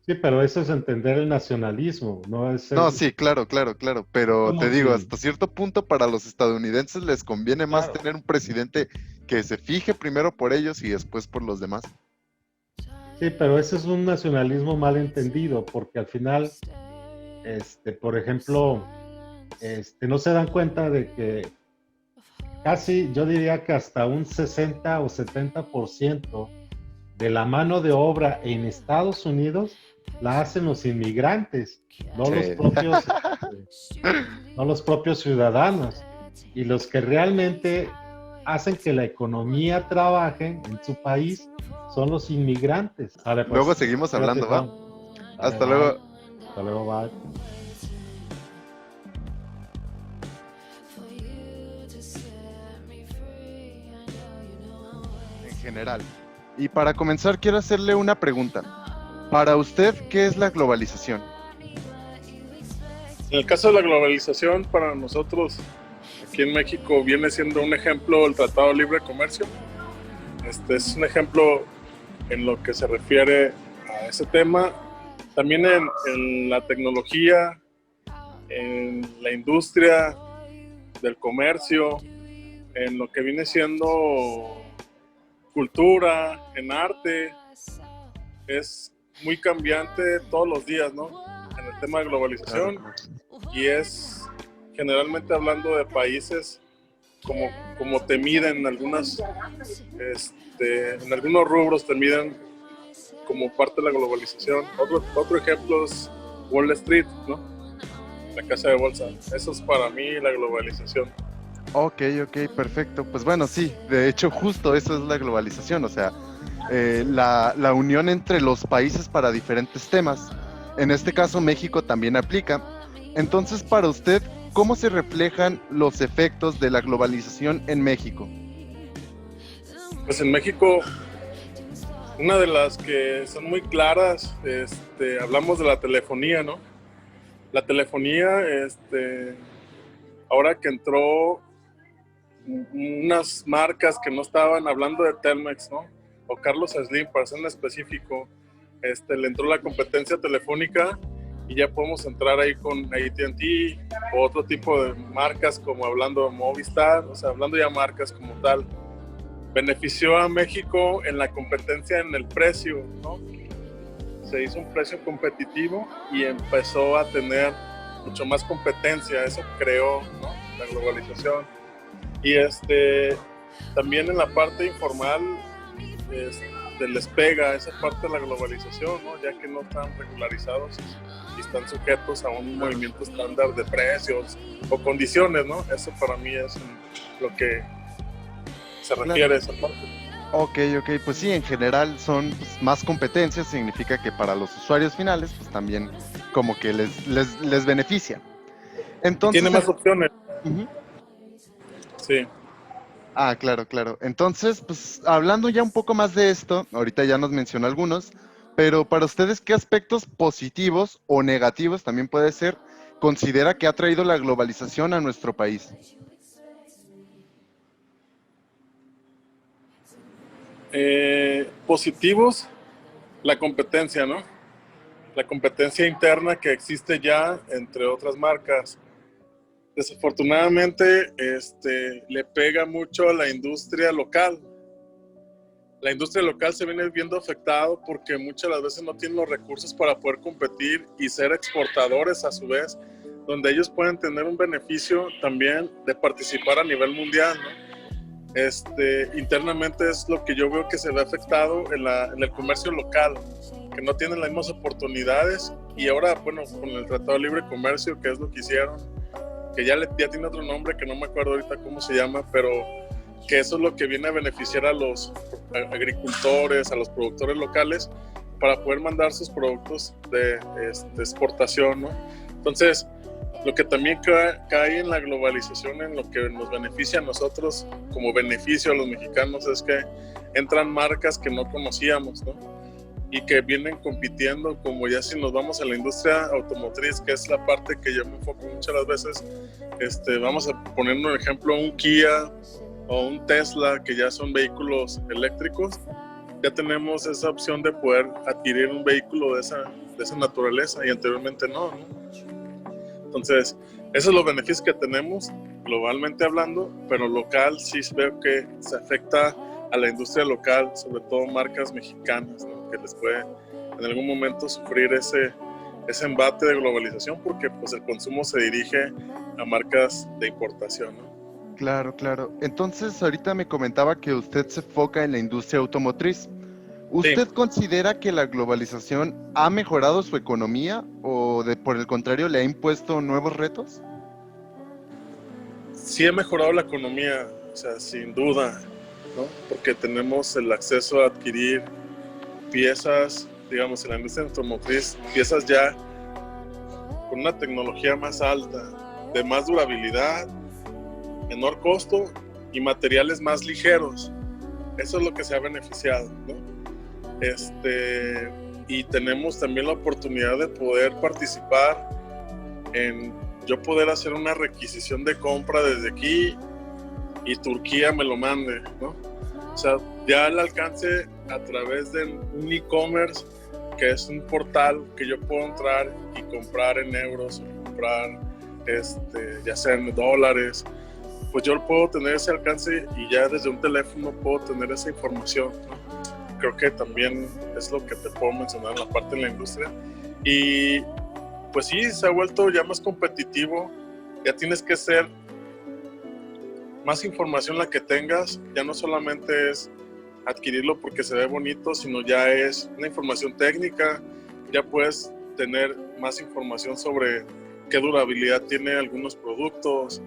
Sí, pero eso es entender el nacionalismo, no es No, sí, claro, pero te digo, si, hasta cierto punto para los estadounidenses les conviene más claro, tener un presidente que se fije primero por ellos y después por los demás. sí, pero ese es un nacionalismo mal entendido, porque al final, por ejemplo, no se dan cuenta de que casi, yo diría que hasta un 60 o 70% de la mano de obra en Estados Unidos la hacen los inmigrantes, no los Sí. propios, no los propios ciudadanos. Y los que realmente hacen que la economía trabaje en su país son los inmigrantes. Vale, pues, Luego seguimos cuídate, hablando, ¿va? Juan. Dale, Hasta bye. luego. Hasta luego, bye. En general. Y para comenzar, quiero hacerle una pregunta. Para usted, ¿qué es la globalización? En el caso de la globalización, para nosotros aquí en México viene siendo un ejemplo el Tratado de Libre Comercio. Este es un ejemplo en lo que se refiere a ese tema. También en la tecnología, en la industria del comercio, en lo que viene siendo cultura, en arte. Es muy cambiante todos los días, ¿no? En el tema de globalización. Y es generalmente hablando de países como te miden en algunos rubros, te miden como parte de la globalización. Otro ejemplo es Wall Street, ¿no? La casa de bolsa. Eso es para mí la globalización. Ok, perfecto. Pues bueno, sí, de hecho justo eso es la globalización, o sea, la unión entre los países para diferentes temas. En este caso México también aplica. Entonces, para usted, ¿cómo se reflejan los efectos de la globalización en México? Pues en México, una de las que son muy claras, hablamos de la telefonía, ¿no? La telefonía, ahora que entró unas marcas que no estaban hablando de Telmex, ¿no? O Carlos Slim, para ser en específico, le entró la competencia telefónica y ya podemos entrar ahí con AT&T o otro tipo de marcas como hablando de Movistar, o sea, hablando ya marcas como tal. Benefició a México en la competencia en el precio, ¿no? Se hizo un precio competitivo y empezó a tener mucho más competencia. Eso creó, ¿no?, la globalización. Y también en la parte informal les pega esa parte de la globalización, ¿no? Ya que no están regularizados y están sujetos a un movimiento estándar de precios o condiciones, ¿no? Eso para mí es lo que se refiere a esa parte. Ok, pues sí, en general son pues, más competencias, significa que para los usuarios finales, pues también como que les beneficia. Entonces, tiene más opciones. Uh-huh. Sí. Ah, claro. Entonces, pues hablando ya un poco más de esto, ahorita ya nos mencionó algunos, pero para ustedes, ¿qué aspectos positivos o negativos también puede ser considera que ha traído la globalización a nuestro país? Positivos, la competencia, ¿no? La competencia interna que existe ya entre otras marcas. Desafortunadamente, le pega mucho a la industria local. La industria local se viene viendo afectado porque muchas de las veces no tienen los recursos para poder competir y ser exportadores a su vez, donde ellos pueden tener un beneficio también de participar a nivel mundial, ¿no? Internamente es lo que yo veo que se ve afectado en el comercio local, que no tienen las mismas oportunidades, y ahora, bueno, con el Tratado de Libre Comercio, que es lo que hicieron, que ya tiene otro nombre que no me acuerdo ahorita cómo se llama, pero que eso es lo que viene a beneficiar a los agricultores, a los productores locales, para poder mandar sus productos de exportación, ¿no? Entonces, lo que también cae en la globalización, en lo que nos beneficia a nosotros como beneficio a los mexicanos, es que entran marcas que no conocíamos, ¿no? Y que vienen compitiendo, como ya si nos vamos a la industria automotriz, que es la parte que yo me enfoco muchas las veces, vamos a poner un ejemplo, un Kia o un Tesla, que ya son vehículos eléctricos. Ya tenemos esa opción de poder adquirir un vehículo de esa naturaleza, y anteriormente no. Entonces, esos son los beneficios que tenemos globalmente hablando, pero local sí veo que se afecta a la industria local, sobre todo marcas mexicanas, ¿no? Que les puede en algún momento sufrir ese embate de globalización, porque pues el consumo se dirige a marcas de importación, ¿no? Claro, claro. Entonces, ahorita me comentaba que usted se enfoca en la industria automotriz. ¿Usted considera que la globalización ha mejorado su economía o por el contrario le ha impuesto nuevos retos? Sí ha mejorado la economía, o sea, sin duda, ¿no? Porque tenemos el acceso a adquirir piezas, digamos, en la industria automotriz, piezas ya con una tecnología más alta, de más durabilidad, menor costo y materiales más ligeros. Eso es lo que se ha beneficiado, ¿no? Y tenemos también la oportunidad de poder participar en yo poder hacer una requisición de compra desde aquí y Turquía me lo mande, ¿no? O sea, ya el alcance a través de un e-commerce, que es un portal que yo puedo entrar y comprar en euros o comprar ya sea en dólares, pues yo puedo tener ese alcance y ya desde un teléfono puedo tener esa información, ¿no? Creo que también es lo que te puedo mencionar en la parte de la industria. Y pues sí, se ha vuelto ya más competitivo, ya tienes que ser más información la que tengas, ya no solamente es adquirirlo porque se ve bonito, sino ya es una información técnica, ya puedes tener más información sobre qué durabilidad tiene algunos productos,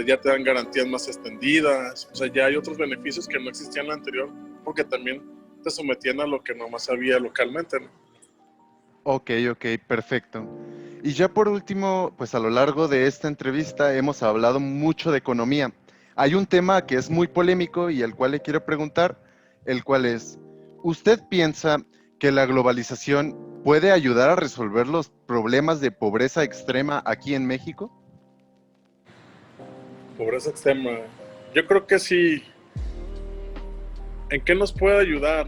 ya te dan garantías más extendidas, o sea, ya hay otros beneficios que no existían en la anterior, porque también te sometían a lo que nomás había localmente, ¿no? Ok, perfecto. Y ya por último, pues a lo largo de esta entrevista hemos hablado mucho de economía. Hay un tema que es muy polémico y al cual le quiero preguntar, el cual es, ¿usted piensa que la globalización puede ayudar a resolver los problemas de pobreza extrema aquí en México? Pobreza extrema. Yo creo que sí. ¿En qué nos puede ayudar?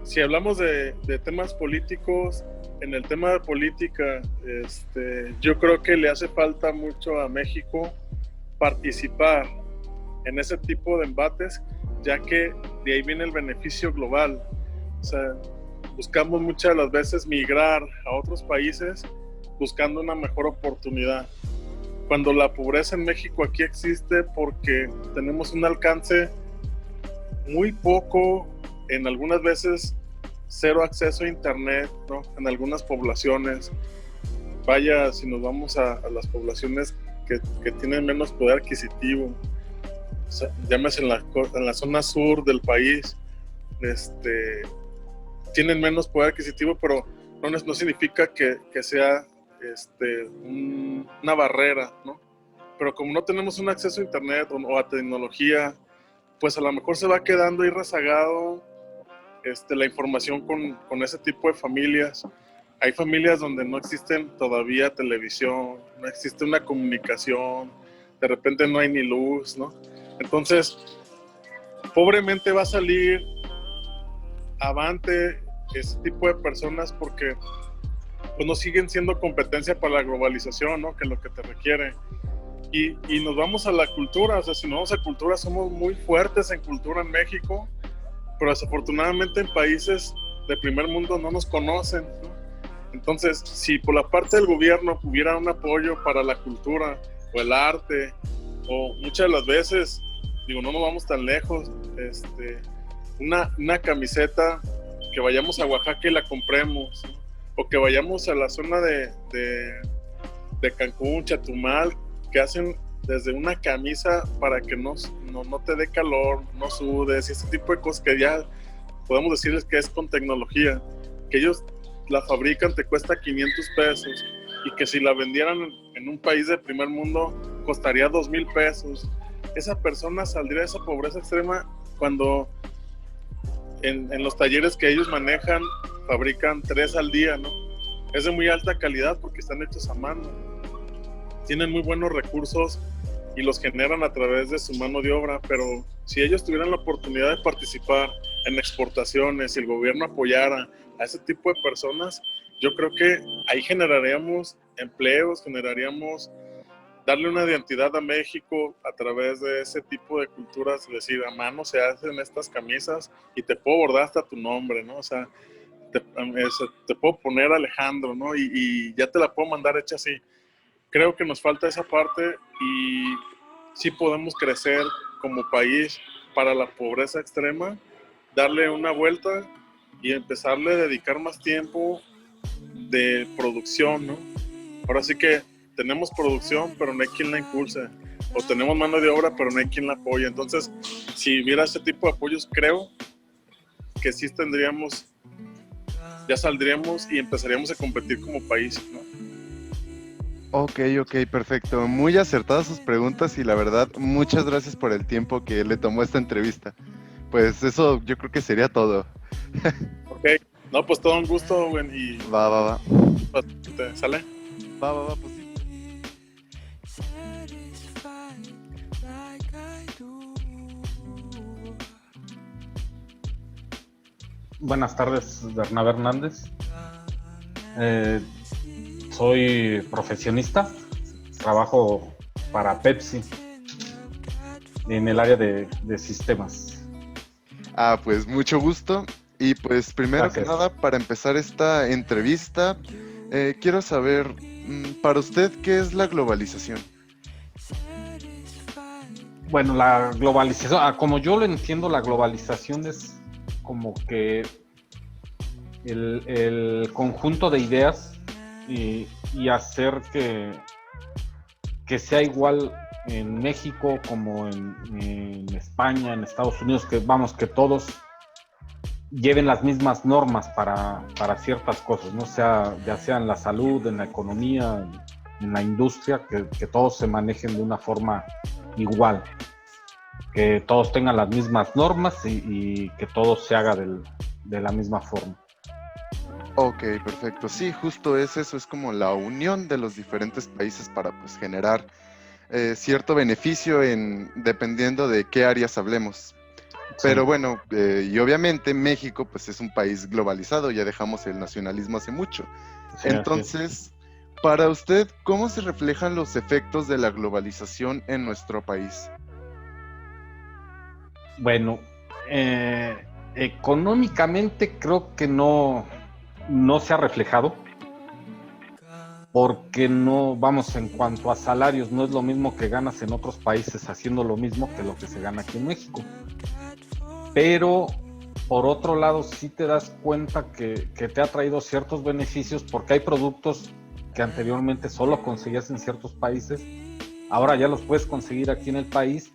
Si hablamos de temas políticos, en el tema de política, yo creo que le hace falta mucho a México participar en ese tipo de embates, ya que de ahí viene el beneficio global. O sea, buscamos muchas de las veces migrar a otros países buscando una mejor oportunidad, cuando la pobreza en México aquí existe porque tenemos un alcance muy poco, en algunas veces cero acceso a internet, ¿no? En algunas poblaciones. Vaya, si nos vamos a las poblaciones que tienen menos poder adquisitivo, o sea, llámese en la zona sur del país, tienen menos poder adquisitivo, pero no significa que sea una barrera, ¿no? Pero como no tenemos un acceso a internet o a tecnología, pues a lo mejor se va quedando ahí rezagado la información con ese tipo de familias. Hay familias donde no existen todavía televisión, no existe una comunicación, de repente no hay ni luz, ¿no? Entonces, pobremente va a salir avante ese tipo de personas porque pues no siguen siendo competencia para la globalización, ¿no? Que es lo que te requiere. Y nos vamos a la cultura, o sea, si nos vamos a cultura, somos muy fuertes en cultura en México, pero desafortunadamente en países de primer mundo no nos conocen, ¿no? Entonces, si por la parte del gobierno hubiera un apoyo para la cultura o el arte, o muchas de las veces, digo, no nos vamos tan lejos, una camiseta, que vayamos a Oaxaca y la compremos, ¿no? O que vayamos a la zona de Cancún, Chetumal, que hacen desde una camisa para que no te dé calor, no sudes, y ese tipo de cosas que ya podemos decirles que es con tecnología, que ellos la fabrican, te cuesta 500 pesos, y que si la vendieran en un país de primer mundo costaría 2,000 pesos. Esa persona saldría de esa pobreza extrema cuando en los talleres que ellos manejan fabrican 3 al día, ¿no? Es de muy alta calidad porque están hechos a mano. Tienen muy buenos recursos y los generan a través de su mano de obra, pero si ellos tuvieran la oportunidad de participar en exportaciones, si el gobierno apoyara a ese tipo de personas, yo creo que ahí generaríamos empleos, generaríamos darle una identidad a México a través de ese tipo de culturas, es decir, a mano se hacen estas camisas y te puedo bordar hasta tu nombre, ¿no? O sea, te puedo poner Alejandro, ¿no? Y ya te la puedo mandar hecha así. Creo que nos falta esa parte y sí podemos crecer como país para la pobreza extrema, darle una vuelta y empezarle a dedicar más tiempo de producción, ¿no? Ahora sí que tenemos producción, pero no hay quien la impulse. O tenemos mano de obra, pero no hay quien la apoye. Entonces, si hubiera ese tipo de apoyos, creo que sí tendríamos, ya saldríamos y empezaríamos a competir como país, ¿no? Ok, perfecto. Muy acertadas sus preguntas y la verdad, muchas gracias por el tiempo que le tomó esta entrevista. Pues eso yo creo que sería todo. Ok, no, pues todo un gusto, güey, y Va. ¿te sale? Va, pues sí. Buenas tardes, Bernabé Hernández. Soy profesionista, trabajo para Pepsi en el área de sistemas. Pues mucho gusto. Y pues primero Gracias. que nada, para empezar esta entrevista, quiero saber, para usted, ¿qué es la globalización? Bueno, la globalización, como yo lo entiendo, la globalización es como que el conjunto de ideas y hacer que sea igual en México como en España, en Estados Unidos, que todos lleven las mismas normas para ciertas cosas, ¿no? Ya sea en la salud, en la economía, en la industria, que todos se manejen de una forma igual, que todos tengan las mismas normas y que todo se haga de la misma forma. Ok, perfecto. Sí, justo eso es como la unión de los diferentes países para pues generar cierto beneficio dependiendo de qué áreas hablemos. Pero Sí. bueno, y obviamente México pues es un país globalizado, ya dejamos el nacionalismo hace mucho. Sí, Entonces, para usted, ¿cómo se reflejan los efectos de la globalización en nuestro país? bueno, económicamente creo que no se ha reflejado, porque no, vamos, en cuanto a salarios, no es lo mismo que ganas en otros países haciendo lo mismo que lo que se gana aquí en México. Pero por otro lado sí te das cuenta que te ha traído ciertos beneficios, porque hay productos que anteriormente solo conseguías en ciertos países, ahora ya los puedes conseguir aquí en el país,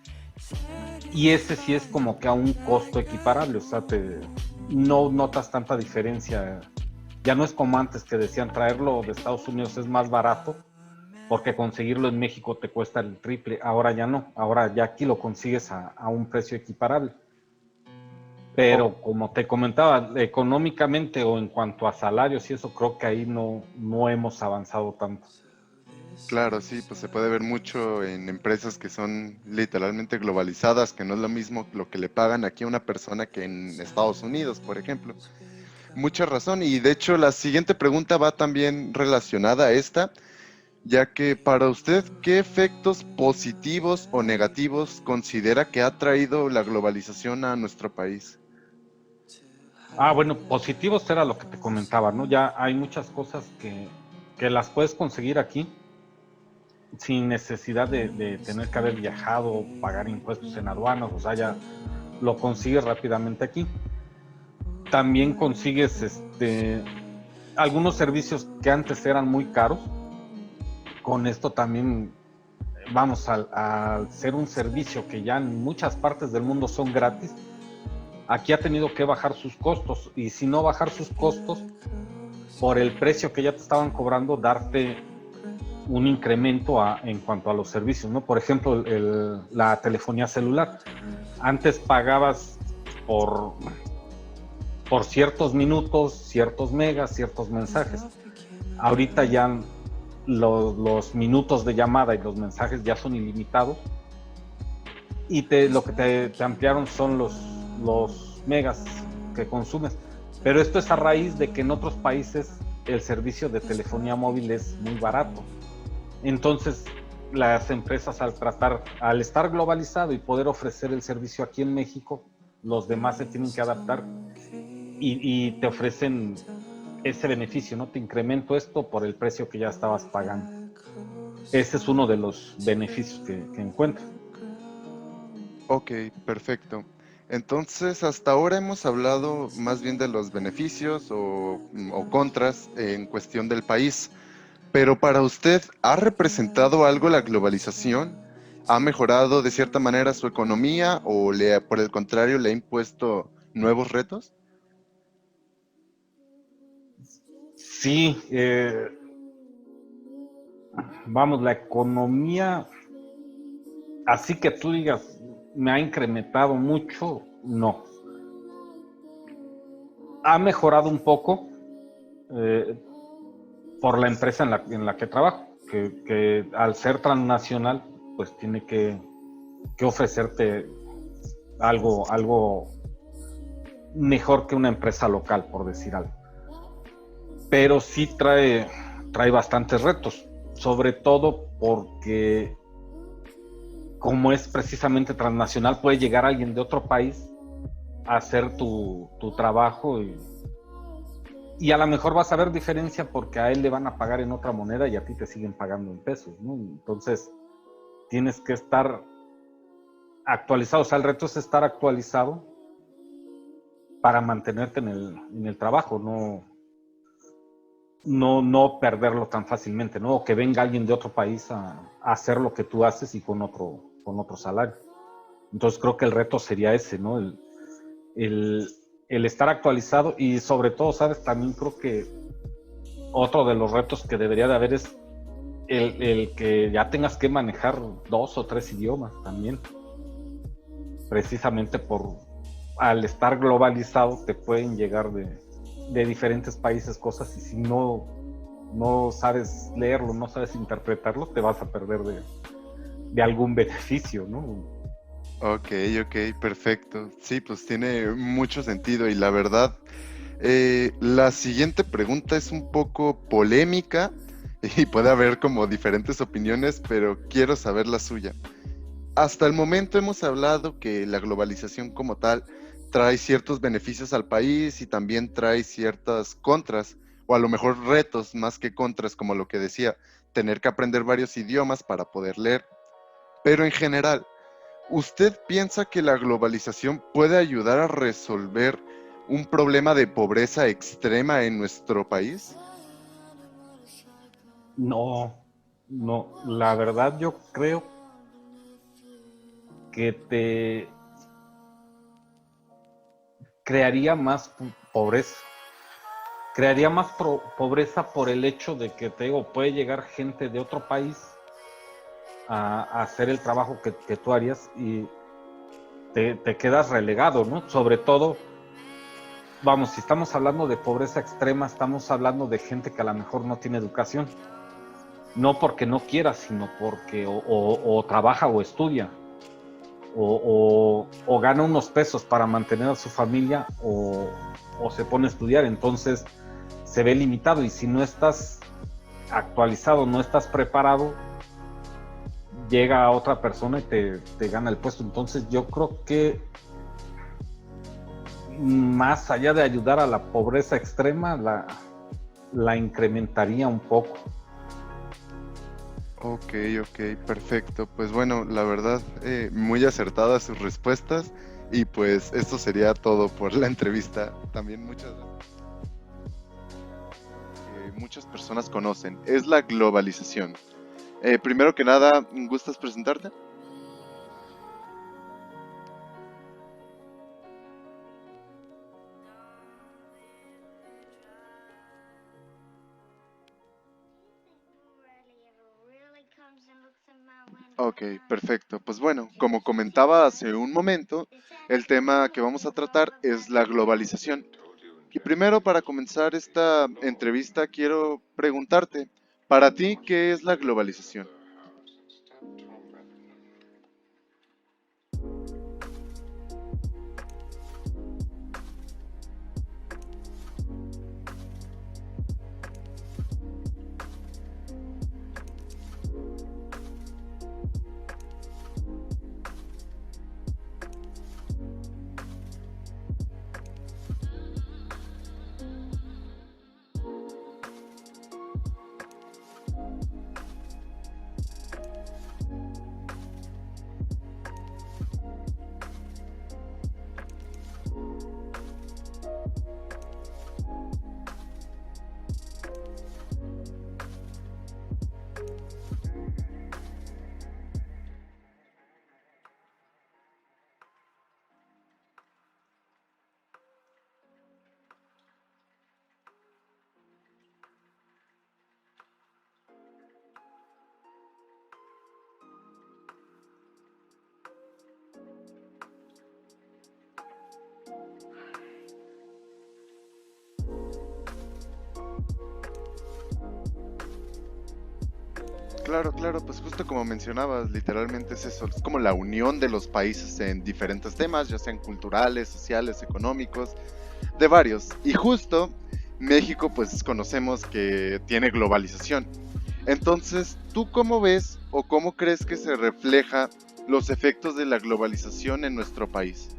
y ese sí es como que a un costo equiparable, o sea, no notas tanta diferencia. Ya no es como antes que decían traerlo de Estados Unidos es más barato, porque conseguirlo en México te cuesta el triple. Ahora ya no, ahora ya aquí lo consigues a un precio equiparable. Pero como te comentaba, económicamente o en cuanto a salarios y eso, creo que ahí no hemos avanzado tanto. Claro, sí, pues se puede ver mucho en empresas que son literalmente globalizadas, que no es lo mismo lo que le pagan aquí a una persona que en Estados Unidos, por ejemplo. Mucha razón, y de hecho la siguiente pregunta va también relacionada a esta, ya que para usted, ¿qué efectos positivos o negativos considera que ha traído la globalización a nuestro país? Bueno, positivos era lo que te comentaba, ¿no? Ya hay muchas cosas que las puedes conseguir aquí sin necesidad de tener que haber viajado o pagar impuestos en aduanas, o sea, ya lo consigues rápidamente aquí. También consigues algunos servicios que antes eran muy caros. Con esto también, vamos, al ser un servicio que ya en muchas partes del mundo son gratis, aquí ha tenido que bajar sus costos, y si no bajar sus costos, por el precio que ya te estaban cobrando, darte un incremento en cuanto a los servicios, ¿no? Por ejemplo, la telefonía celular. Antes pagabas por ciertos minutos, ciertos megas, ciertos mensajes. Ahorita ya los minutos de llamada y los mensajes ya son ilimitados, y lo que te ampliaron son los megas que consumes. Pero esto es a raíz de que en otros países el servicio de telefonía móvil es muy barato. Entonces, las empresas al estar globalizado y poder ofrecer el servicio aquí en México, los demás se tienen que adaptar y te ofrecen ese beneficio, ¿no? Te incremento esto por el precio que ya estabas pagando. Ese es uno de los beneficios que encuentro. Ok, perfecto. Entonces, hasta ahora hemos hablado más bien de los beneficios o contras en cuestión del país, pero para usted, ¿ha representado algo la globalización? ¿Ha mejorado de cierta manera su economía o por el contrario, le ha impuesto nuevos retos? Sí, vamos, la economía, así que tú digas, me ha incrementado mucho, no. Ha mejorado un poco por la empresa en la que trabajo, que al ser transnacional, pues tiene que ofrecerte algo mejor que una empresa local, por decir algo. Pero sí trae bastantes retos, sobre todo porque como es precisamente transnacional, puede llegar alguien de otro país a hacer tu trabajo y a lo mejor vas a ver diferencia porque a él le van a pagar en otra moneda y a ti te siguen pagando en pesos, ¿no? Entonces tienes que estar actualizado, o sea, el reto es estar actualizado para mantenerte en el trabajo, no perderlo tan fácilmente, ¿no? O que venga alguien de otro país a hacer lo que tú haces y con otro salario. Entonces creo que el reto sería ese, ¿no? El estar actualizado y sobre todo, ¿sabes? También creo que otro de los retos que debería de haber es el que ya tengas que manejar 2 o 3 idiomas también. Precisamente al estar globalizado te pueden llegar de diferentes países cosas y si no sabes leerlo, no sabes interpretarlo, te vas a perder de algún beneficio, ¿no? Ok, perfecto. Sí, pues tiene mucho sentido y la verdad, la siguiente pregunta es un poco polémica y puede haber como diferentes opiniones, pero quiero saber la suya. Hasta el momento hemos hablado que la globalización como tal trae ciertos beneficios al país y también trae ciertas contras, o a lo mejor retos más que contras, como lo que decía, tener que aprender varios idiomas para poder leer. Pero en general, ¿usted piensa que la globalización puede ayudar a resolver un problema de pobreza extrema en nuestro país? No, la verdad yo creo que te crearía más pobreza. Crearía más pobreza por el hecho de que, te digo, puede llegar gente de otro país a hacer el trabajo que tú harías y te quedas relegado, ¿no? Sobre todo, vamos, si estamos hablando de pobreza extrema, estamos hablando de gente que a lo mejor no tiene educación. no porque no quiera, sino porque o trabaja o estudia, o gana unos pesos para mantener a su familia, o se pone a estudiar. Entonces se ve limitado, y si no estás actualizado, no estás preparado, llega a otra persona y te gana el puesto. Entonces yo creo que más allá de ayudar a la pobreza extrema, la incrementaría un poco. Ok, perfecto. Pues bueno, la verdad, muy acertadas sus respuestas. Y pues esto sería todo por la entrevista. También muchas gracias. Que muchas personas conocen es la globalización. Primero que nada, ¿gustas presentarte? Ok, perfecto. Pues bueno, como comentaba hace un momento, el tema que vamos a tratar es la globalización. Y primero, para comenzar esta entrevista, quiero preguntarte, para ti, ¿qué es la globalización? Claro, claro, pues justo como mencionabas, literalmente es eso, es como la unión de los países en diferentes temas, ya sean culturales, sociales, económicos, de varios. Y justo México, pues conocemos que tiene globalización. Entonces, ¿tú cómo ves o cómo crees que se refleja los efectos de la globalización en nuestro país?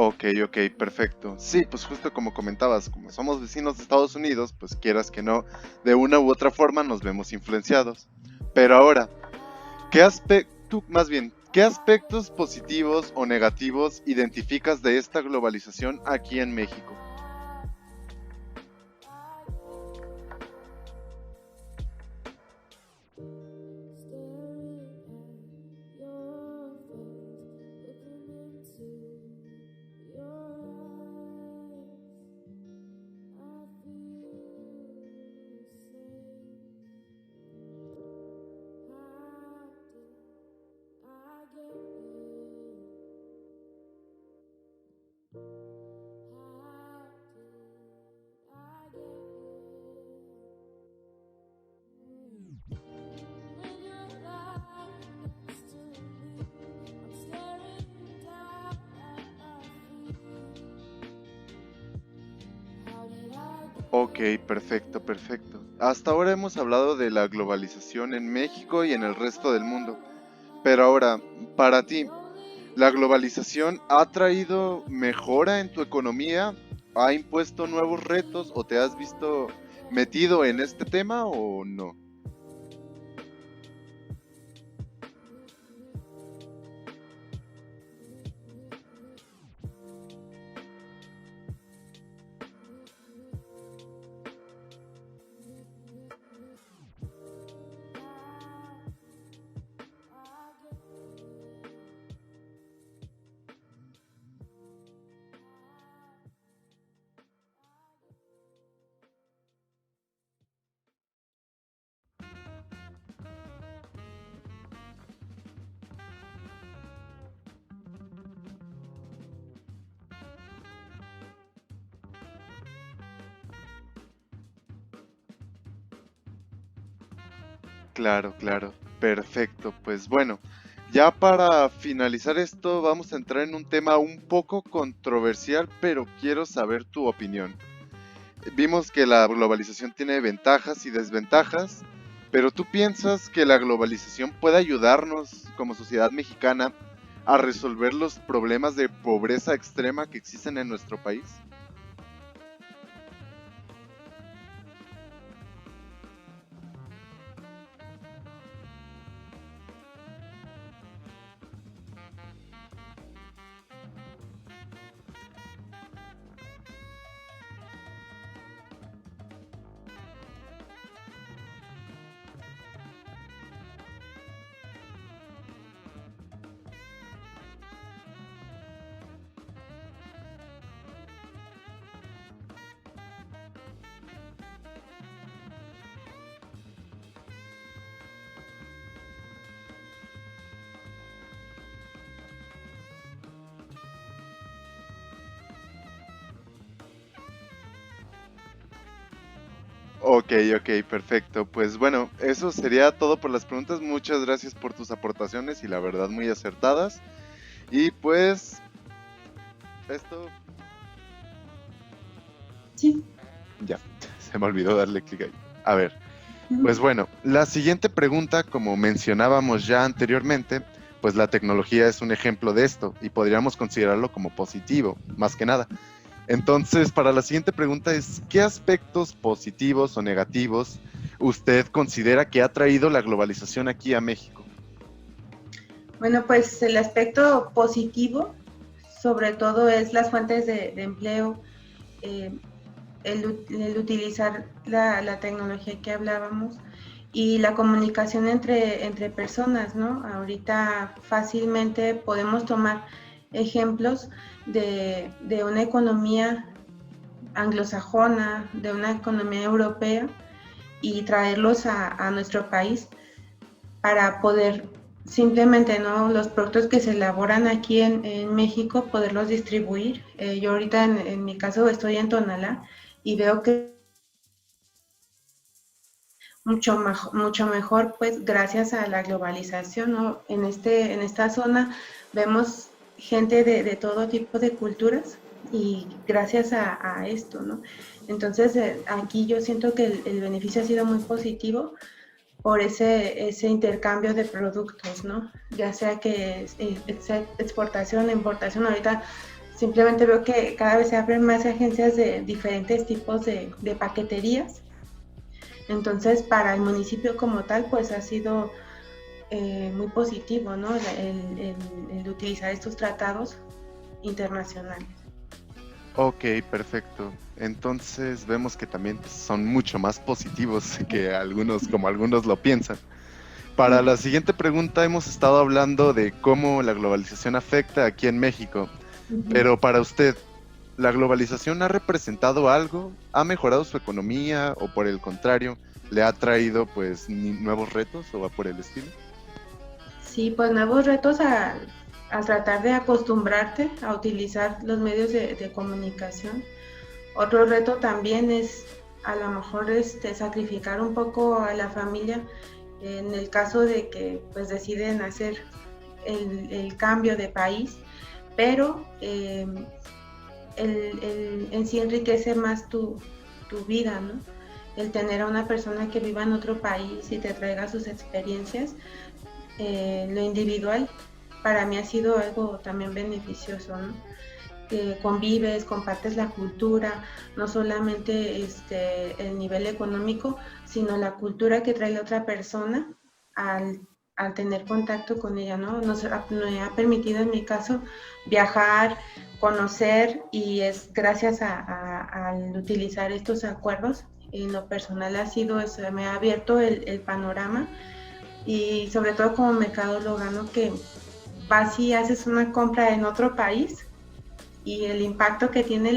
Ok, perfecto. Sí, pues justo como comentabas, como somos vecinos de Estados Unidos, pues quieras que no, de una u otra forma nos vemos influenciados. Pero ahora, más bien, qué aspectos positivos o negativos identificas de esta globalización aquí en México? perfecto, perfecto. Hasta ahora hemos hablado de la globalización en México y en el resto del mundo. Pero ahora, para ti, ¿la globalización ha traído mejora en tu economía? ¿Ha impuesto nuevos retos o te has visto metido en este tema o no? Claro, claro, perfecto. Pues bueno, ya para finalizar esto vamos a entrar en un tema un poco controversial, pero quiero saber tu opinión. Vimos que la globalización tiene ventajas y desventajas, pero ¿tú piensas que la globalización puede ayudarnos como sociedad mexicana a resolver los problemas de pobreza extrema que existen en nuestro país? Ok, ok, perfecto. Pues bueno, eso sería todo por las preguntas. Muchas gracias por tus aportaciones y la verdad muy acertadas. Y pues esto Sí. ya, se me olvidó darle clic ahí. A ver, pues bueno, la siguiente pregunta, como mencionábamos ya anteriormente, pues la tecnología es un ejemplo de esto y podríamos considerarlo como positivo, más que nada. Entonces, para la siguiente pregunta es, ¿qué aspectos positivos o negativos usted considera que ha traído la globalización aquí a México? Bueno, pues el aspecto positivo, sobre todo, es las fuentes de empleo, eh, el utilizar la tecnología que hablábamos y la comunicación entre personas, ¿no? Ahorita fácilmente podemos tomar ejemplos de una economía anglosajona, de una economía europea y traerlos a nuestro país para poder simplemente, ¿no?, los productos que se elaboran aquí en México, poderlos distribuir. Yo ahorita en mi caso estoy en Tonalá y veo que mucho mejor, pues gracias a la globalización, ¿no? En esta zona vemos gente de todo tipo de culturas y gracias a esto, ¿no? Entonces aquí yo siento que el beneficio ha sido muy positivo por ese intercambio de productos, ¿no? Ya sea que exportación, importación, ahorita simplemente veo que cada vez se abren más agencias de diferentes tipos de paqueterías. Entonces, para el municipio como tal, pues ha sido muy positivo, ¿no? El utilizar estos tratados internacionales. Ok, perfecto. Entonces vemos que también son mucho más positivos que algunos, como algunos lo piensan. Para la siguiente pregunta hemos estado hablando de cómo la globalización afecta aquí en México, pero para usted, ¿la globalización ha representado algo? ¿Ha mejorado su economía o por el contrario, le ha traído pues nuevos retos o por el estilo? Sí, pues nuevos retos a tratar de acostumbrarte a utilizar los medios de comunicación. Otro reto también es a lo mejor sacrificar un poco a la familia en el caso de que pues deciden hacer el cambio de país, pero en sí enriquece más tu tu vida, ¿no? El tener a una persona que viva en otro país y te traiga sus experiencias, lo individual, para mí ha sido algo también beneficioso, ¿no? Convives, compartes la cultura, no solamente el nivel económico, sino la cultura que trae la otra persona al tener contacto con ella, ¿no? Me ha permitido en mi caso viajar, conocer, y es gracias al utilizar estos acuerdos. En lo personal ha sido eso, me ha abierto el panorama, y sobre todo como mercadóloga, ¿no? Que vas y haces una compra en otro país y el impacto que tiene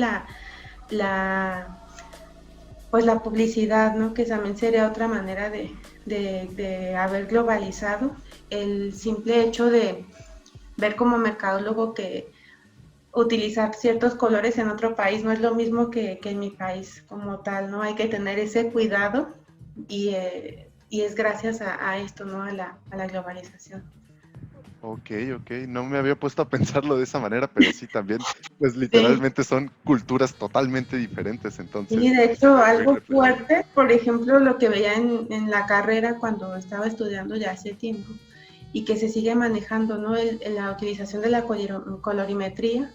pues la publicidad, ¿no? Que también sería otra manera de haber globalizado. El simple hecho de ver como mercadólogo que utilizar ciertos colores en otro país no es lo mismo que en mi país como tal, ¿no? Hay que tener ese cuidado, y es gracias a esto, ¿no? A la globalización. Ok, no me había puesto a pensarlo de esa manera, pero sí también, pues Sí. literalmente son culturas totalmente diferentes, entonces. Sí, de hecho, muy algo reflexivo. fuerte, por ejemplo, lo que veía en la carrera cuando estaba estudiando ya hace tiempo, y que se sigue manejando, ¿no? La utilización de la colorimetría.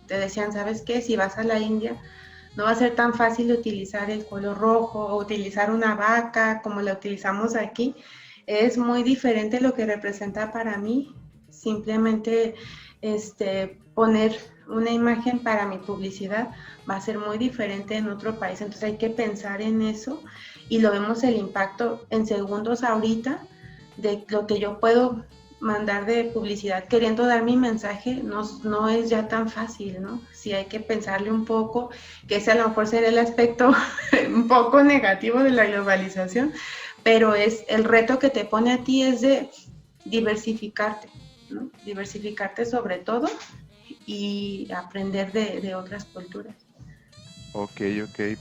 Te decían, ¿sabes qué? Si vas a la India, no va a ser tan fácil utilizar el color rojo o utilizar una vaca como la utilizamos aquí. Es muy diferente lo que representa para mí simplemente poner una imagen para mi publicidad. Va a ser muy diferente en otro país, entonces hay que pensar en eso, y lo vemos el impacto en segundos ahorita de lo que yo puedo mandar de publicidad queriendo dar mi mensaje. No es ya tan fácil, ¿no? Sí hay que pensarle un poco, que ese a lo mejor sería el aspecto un poco negativo de la globalización, pero es el reto que te pone a ti es de diversificarte, ¿no? Diversificarte sobre todo, y aprender de otras culturas. Ok,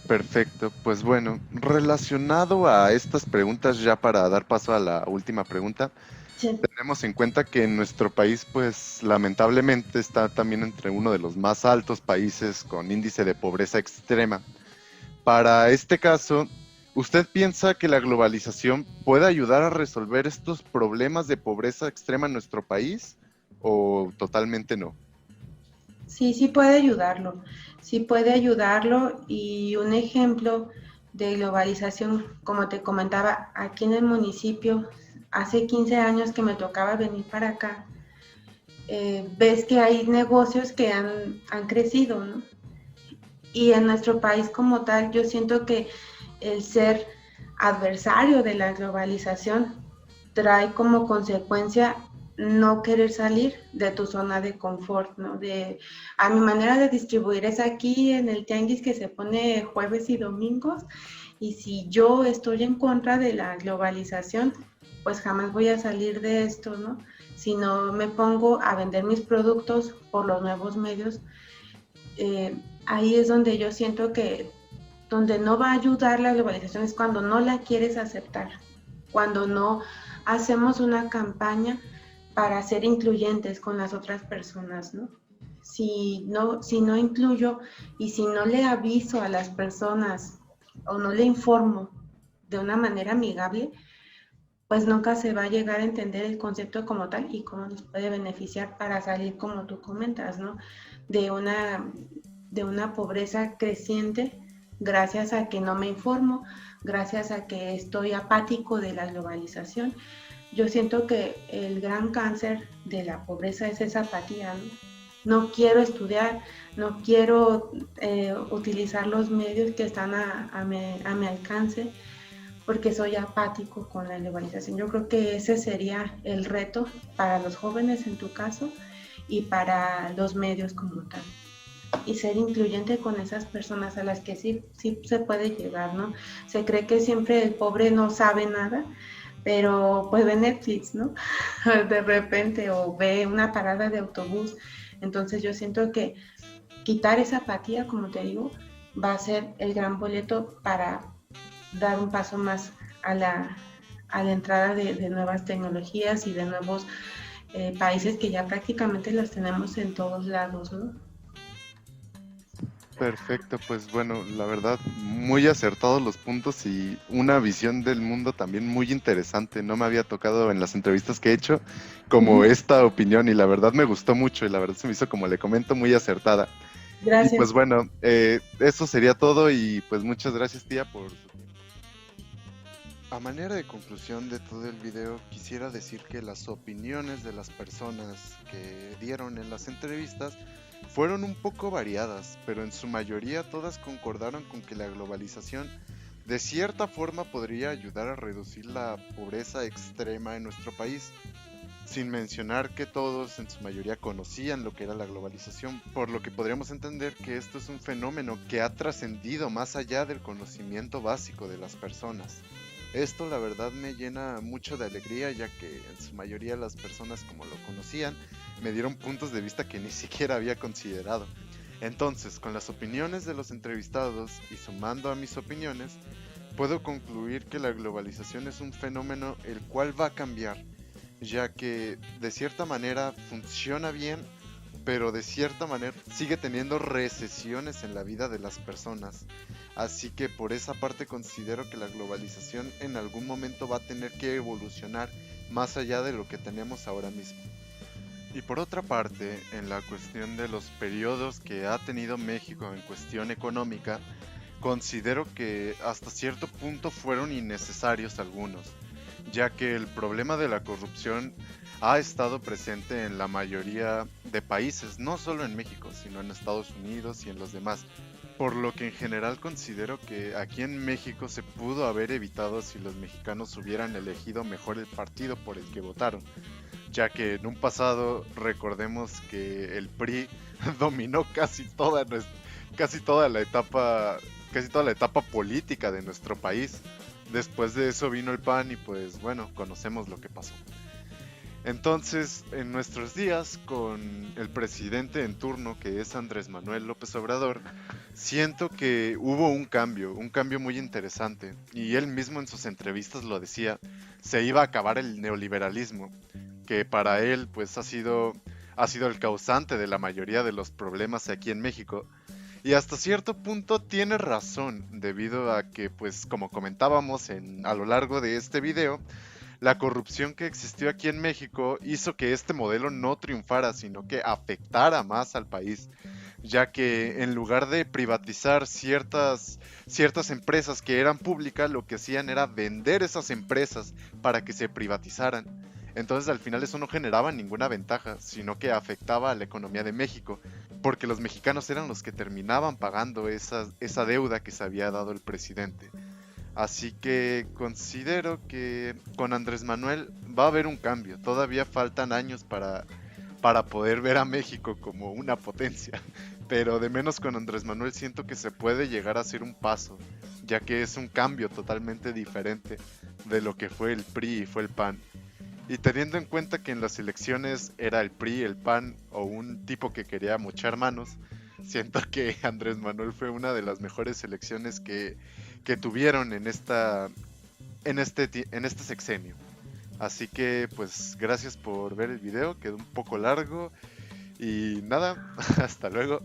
perfecto. Pues bueno, relacionado a estas preguntas, ya para dar paso a la última pregunta, Sí. tenemos en cuenta que nuestro país, pues lamentablemente está también entre uno de los más altos países con índice de pobreza extrema. Para este caso, ¿usted piensa que la globalización puede ayudar a resolver estos problemas de pobreza extrema en nuestro país o totalmente no? Sí puede ayudarlo, sí puede ayudarlo, y un ejemplo de globalización, como te comentaba, aquí en el municipio, hace 15 años que me tocaba venir para acá, ves que hay negocios que han crecido, ¿no? Y en nuestro país como tal, yo siento que el ser adversario de la globalización trae como consecuencia no querer salir de tu zona de confort, ¿no? A mi manera de distribuir es aquí en el tianguis que se pone jueves y domingos, y si yo estoy en contra de la globalización, pues jamás voy a salir de esto, ¿no? Si no me pongo a vender mis productos por los nuevos medios, ahí es donde yo siento que donde no va a ayudar la globalización es cuando no la quieres aceptar, cuando no hacemos una campaña para ser incluyentes con las otras personas, ¿no? Si no incluyo y si no le aviso a las personas o no le informo de una manera amigable, pues nunca se va a llegar a entender el concepto como tal y cómo nos puede beneficiar para salir, como tú comentas, ¿no? De una pobreza creciente, gracias a que no me informo, gracias a que estoy apático de la globalización. Yo siento que el gran cáncer de la pobreza es esa apatía, ¿no? No quiero estudiar, no quiero utilizar los medios que están a mi alcance, porque soy apático con la globalización. Yo creo que ese sería el reto para los jóvenes en tu caso y para los medios como tal. Y ser incluyente con esas personas a las que sí se puede llegar, ¿no? Se cree que siempre el pobre no sabe nada, pero pues ve Netflix, ¿no? De repente, o ve una parada de autobús. Entonces yo siento que quitar esa apatía, como te digo, va a ser el gran boleto para dar un paso más a la entrada de nuevas tecnologías y de nuevos países que ya prácticamente los tenemos en todos lados, ¿no? Perfecto, pues bueno, la verdad, muy acertados los puntos y una visión del mundo también muy interesante. No me había tocado en las entrevistas que he hecho como esta opinión y la verdad me gustó mucho y la verdad se me hizo, como le comento, muy acertada. Y pues Gracias. bueno, eso sería todo y pues muchas gracias, tía, por su tiempo. A manera de conclusión de todo el video, quisiera decir que las opiniones de las personas que dieron en las entrevistas fueron un poco variadas, pero en su mayoría todas concordaron con que la globalización de cierta forma podría ayudar a reducir la pobreza extrema en nuestro país, sin mencionar que todos en su mayoría conocían lo que era la globalización, por lo que podríamos entender que esto es un fenómeno que ha trascendido más allá del conocimiento básico de las personas. Esto la verdad me llena mucho de alegría, ya que en su mayoría las personas, como lo conocían, me dieron puntos de vista que ni siquiera había considerado. Entonces, con las opiniones de los entrevistados y sumando a mis opiniones, puedo concluir que la globalización es un fenómeno el cual va a cambiar, ya que de cierta manera funciona bien, pero de cierta manera sigue teniendo recesiones en la vida de las personas. Así que por esa parte considero que la globalización en algún momento va a tener que evolucionar más allá de lo que tenemos ahora mismo. Y por otra parte, en la cuestión de los periodos que ha tenido México en cuestión económica, considero que hasta cierto punto fueron innecesarios algunos, ya que el problema de la corrupción ha estado presente en la mayoría de países, no solo en México, sino en Estados Unidos y en los demás. Por lo que en general considero que aquí en México se pudo haber evitado si los mexicanos hubieran elegido mejor el partido por el que votaron, ya que en un pasado recordemos que el PRI dominó casi toda la etapa política de nuestro país. Después de eso vino el PAN y pues bueno, conocemos lo que pasó. Entonces, en nuestros días, con el presidente en turno, que es Andrés Manuel López Obrador, siento que hubo un cambio muy interesante, y él mismo en sus entrevistas lo decía, se iba a acabar el neoliberalismo, que para él pues ha sido el causante de la mayoría de los problemas aquí en México. Y hasta cierto punto tiene razón, debido a que, pues como comentábamos a lo largo de este video, la corrupción que existió aquí en México hizo que este modelo no triunfara, sino que afectara más al país, ya que en lugar de privatizar ciertas empresas que eran públicas, lo que hacían era vender esas empresas para que se privatizaran. Entonces al final eso no generaba ninguna ventaja, sino que afectaba a la economía de México, porque los mexicanos eran los que terminaban pagando esa deuda que se había dado el presidente. Así que considero que con Andrés Manuel va a haber un cambio. Todavía faltan años para poder ver a México como una potencia. Pero de menos con Andrés Manuel siento que se puede llegar a hacer un paso, ya que es un cambio totalmente diferente de lo que fue el PRI y fue el PAN. Y teniendo en cuenta que en las elecciones era el PRI, el PAN o un tipo que quería mochar manos, siento que Andrés Manuel fue una de las mejores elecciones que tuvieron en este sexenio. Así que pues gracias por ver el video, quedó un poco largo y nada, hasta luego.